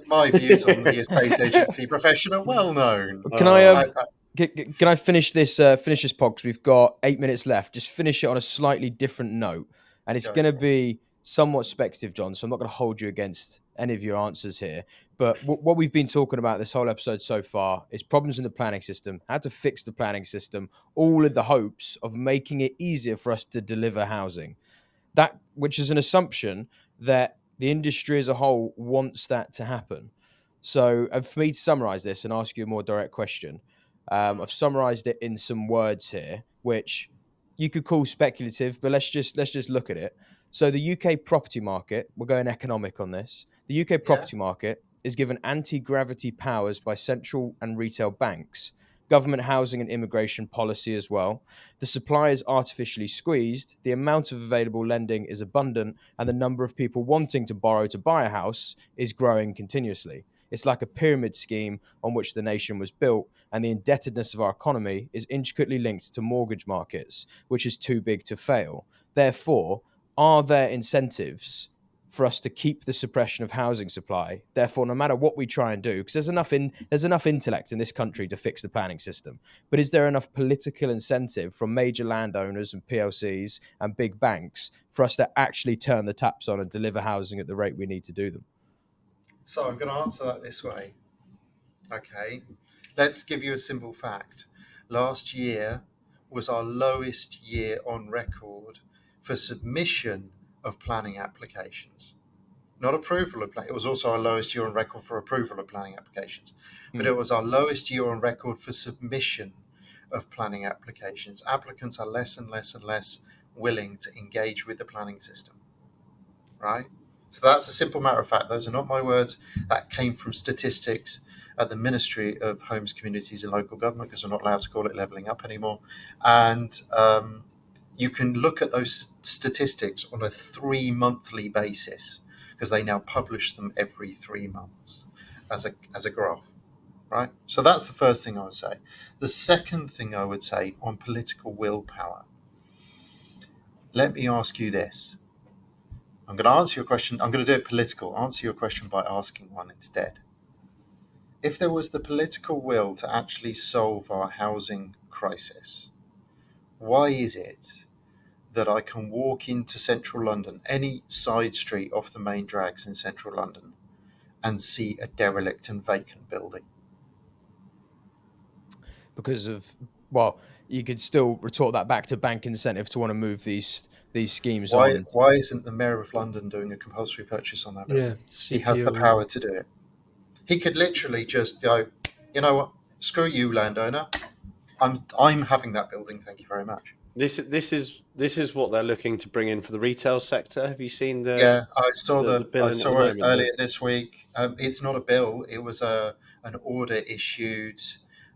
my views on the estate agency profession are well known. Can I finish this pod? Because we've got 8 minutes left. Just finish it on a slightly different note, and it's going to be somewhat speculative, John. So I'm not going to hold you against any of your answers here. But what we've been talking about this whole episode so far is problems in the planning system, how to fix the planning system, all in the hopes of making it easier for us to deliver housing. That, which is an assumption that the industry as a whole wants that to happen. So for me to summarize this and ask you a more direct question, I've summarized it in some words here, which you could call speculative, but let's just look at it. So the UK property market, we're going economic on this. The UK property market is given anti-gravity powers by central and retail banks, government housing and immigration policy as well. The supply is artificially squeezed, the amount of available lending is abundant, and the number of people wanting to borrow to buy a house is growing continuously. It's like a pyramid scheme on which the nation was built, and the indebtedness of our economy is intricately linked to mortgage markets, which is too big to fail. Therefore, are there incentives for us to keep the suppression of housing supply? Therefore, no matter what we try and do, because there's enough intellect in this country to fix the planning system, but is there enough political incentive from major landowners and PLCs and big banks for us to actually turn the taps on and deliver housing at the rate we need to do them? So I'm going to answer that this way. Okay, let's give you a simple fact. Last year was our lowest year on record for submission of planning applications. Not approval of planning. It was also our lowest year on record for approval of planning applications. But it was our lowest year on record for submission of planning applications. Applicants are less and less and less willing to engage with the planning system. Right? So that's a simple matter of fact. Those are not my words. That came from statistics at the Ministry of Homes, Communities and Local Government, because we're not allowed to call it levelling up anymore. And you can look at those statistics on a 3-monthly basis, because they now publish them every 3 months as a graph, right? So that's the first thing I would say. The second thing I would say on political willpower, let me ask you this. I'm going to answer your question. I'm going to do it political. Answer your question by asking one instead. If there was the political will to actually solve our housing crisis, why is it that I can walk into central London, any side street off the main drags in central London, and see a derelict and vacant building? Because of, well, you could still retort that back to bank incentive to want to move these schemes on. Why isn't the Mayor of London doing a compulsory purchase on that building? He has the power to do it. He could literally just go, you know what, screw you, landowner. I'm having that building, thank you very much. This is what they're looking to bring in for the retail sector. Have you seen the? Yeah, I saw the bill I in at the saw it moment? earlier this week. It's not a bill; it was an order issued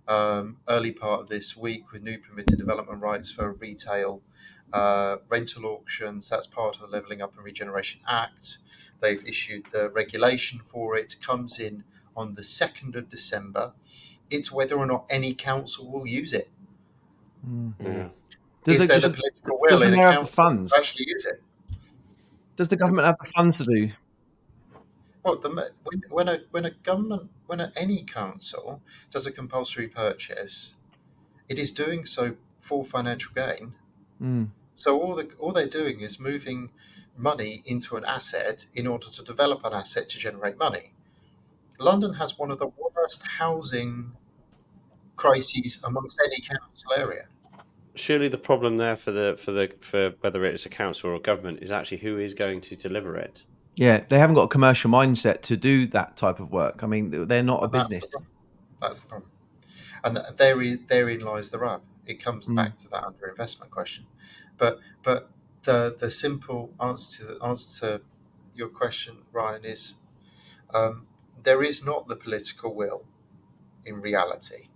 early part of this week with new permitted development rights for retail rental auctions. That's part of the Levelling Up and Regeneration Act. They've issued the regulation for it. Comes in on the 2nd of December. It's whether or not any council will use it. Yeah. Is there the political will doesn't in a they have the council funds? to actually use it? Does the government have the funds to do? Well, when any council does a compulsory purchase, it is doing so for financial gain. So all they're doing is moving money into an asset in order to develop an asset to generate money. London has one of the worst housing crises amongst any council area. Surely the problem there for whether it's a council or a government is actually who is going to deliver it. Yeah, they haven't got a commercial mindset to do that type of work. I mean, they're not a business. That's the problem. And therein lies the rub. It comes back to that underinvestment question. But the simple answer to your question, Ryan, is there is not the political will in reality.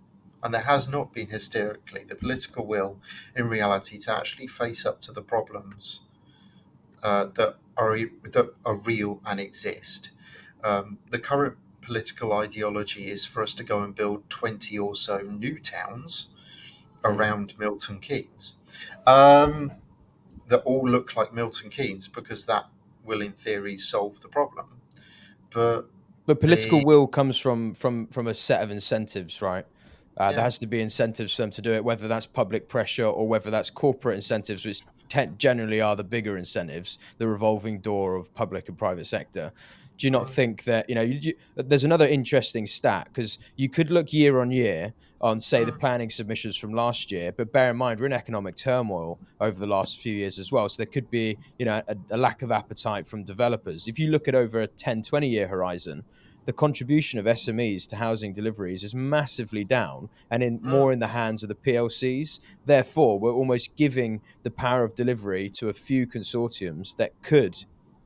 And there has not been historically the political will in reality to actually face up to the problems that are real and exist. The current political ideology is for us to go and build 20 or so new towns around Milton Keynes that all look like Milton Keynes, because that will in theory solve the problem. But political will comes from a set of incentives, right? There has to be incentives for them to do it, whether that's public pressure or whether that's corporate incentives, which generally are the bigger incentives, the revolving door of public and private sector. Do you not think that, there's another interesting stat, because you could look year on year on, say, the planning submissions from last year, but bear in mind, we're in economic turmoil over the last few years as well. So there could be, a lack of appetite from developers. If you look at over a 10, 20-year horizon, the contribution of SMEs to housing deliveries is massively down and more in the hands of the PLCs. Therefore, we're almost giving the power of delivery to a few consortiums that could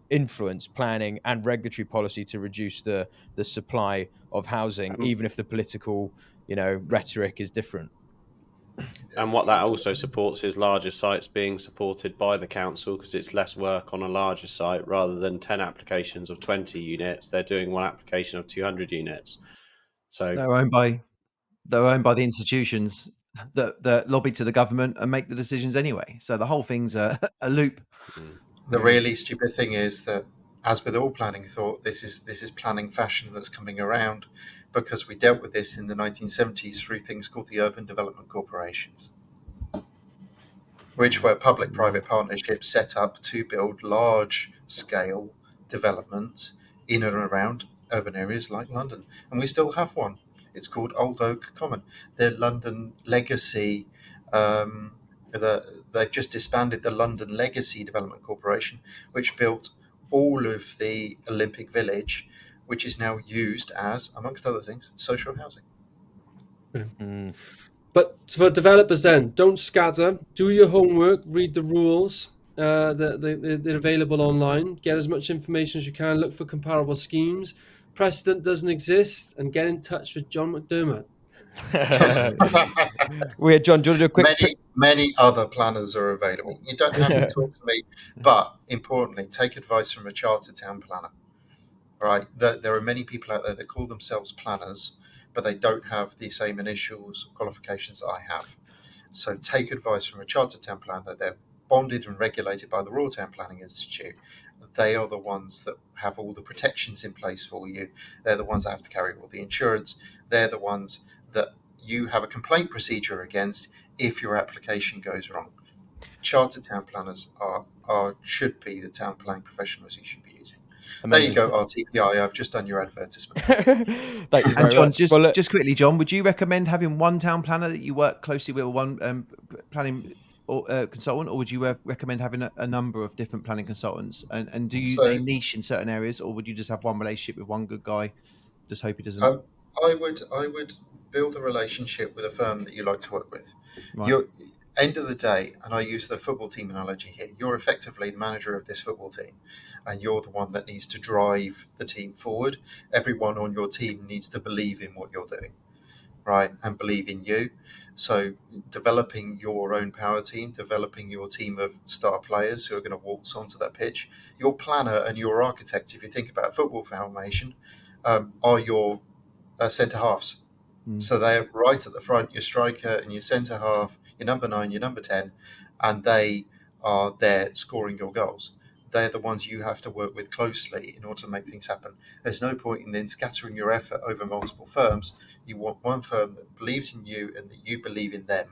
influence planning and regulatory policy to reduce the supply of housing, even if the political, rhetoric is different. And what that also supports is larger sites being supported by the council, because it's less work on a larger site rather than 10 applications of 20 units. They're doing one application of 200 units. So they're owned by the institutions that lobby to the government and make the decisions anyway. So the whole thing's a loop. The really stupid thing is that, as with all planning thought, this is planning fashion that's coming around, because we dealt with this in the 1970s through things called the urban development corporations, which were public-private partnerships set up to build large-scale development in and around urban areas like London. And we still have one. It's called Old Oak Common. The London Legacy, they've just disbanded the London Legacy Development Corporation, which built all of the Olympic Village, which is now used as, amongst other things, social housing. But for developers then, don't scatter. Do your homework, read the rules. They're available online. Get as much information as you can. Look for comparable schemes. Precedent doesn't exist. And get in touch with Jon McDermott. John, do you want to do a quick... Many other planners are available. You don't have to talk to me, but importantly, take advice from a chartered town planner. Right? There are many people out there that call themselves planners, but they don't have the same initials or qualifications that I have. So take advice from a chartered town planner. They're bonded and regulated by the Royal Town Planning Institute. They are the ones that have all the protections in place for you. They're the ones that have to carry all the insurance. They're the ones that you have a complaint procedure against if your application goes wrong. Chartered town planners should be the town planning professionals you should be using. Amazing. There you go, RTPI. I've just done your advertisement. Thank you very John, much. Just quickly, John, would you recommend having one town planner that you work closely with, one planning consultant, or would you recommend having a number of different planning consultants? And do they niche in certain areas, or would you just have one relationship with one good guy? Just hope he doesn't. I would build a relationship with a firm that you like to work with. Right. end of the day, and I use the football team analogy here, you're effectively the manager of this football team, and you're the one that needs to drive the team forward. Everyone on your team needs to believe in what you're doing, right, and believe in you. So developing your own power team, developing your team of star players who are going to waltz onto that pitch. Your planner and your architect, if you think about football formation, are your centre halves. So they're right at the front, your striker and your centre half, your number 9, your number 10, and they are there scoring your goals. They're the ones you have to work with closely in order to make things happen. There's no point in then scattering your effort over multiple firms. You want one firm that believes in you and that you believe in them.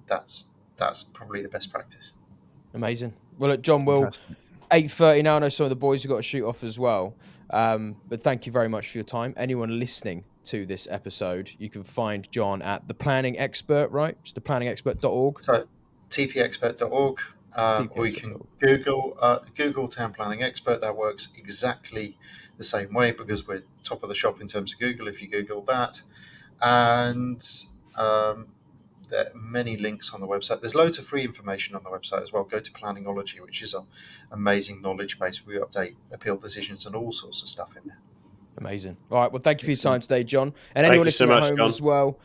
That's probably the best practice. Amazing. Well, look, John, we'll 8:30 now. I know some of the boys have got to shoot off as well. But thank you very much for your time. Anyone listening to this episode, you can find John at The Planning Expert, right? It's theplanningsexpert.org. So tpexpert.org, or you can Google Town Planning Expert. That works exactly the same way because we're top of the shop in terms of Google if you Google that. And there are many links on the website. There's loads of free information on the website as well. Go to Planningology, which is an amazing knowledge base. We update appeal decisions and all sorts of stuff in there. Amazing. All right. Well, thank you for your time today, John. And anyone listening at home as well.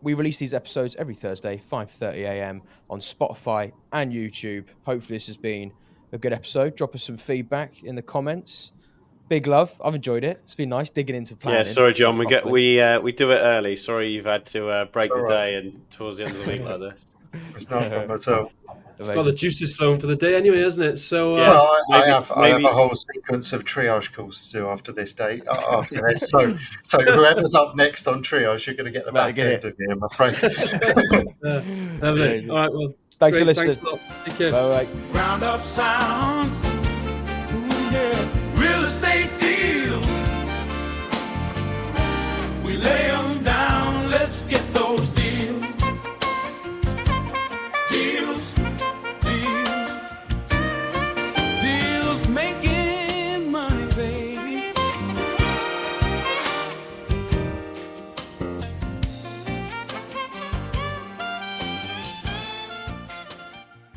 We release these episodes every Thursday, 5:30 a.m. on Spotify and YouTube. Hopefully this has been a good episode. Drop us some feedback in the comments. Big love. I've enjoyed it. It's been nice digging into planning. Yeah, sorry, John. We do it early. Sorry you've had to break the day and towards the end of the week like this. It's not a problem at all. It's got the juices flowing for the day anyway, isn't it? So I have a whole sequence of triage calls to do after this day. After this, so whoever's up next on triage, you're going to get the back end of me, I'm afraid. Lovely. All right. Well, thanks for listening. Thanks a lot. Take care. Bye. Ground up sound. Ooh, yeah. Real estate deals. We lay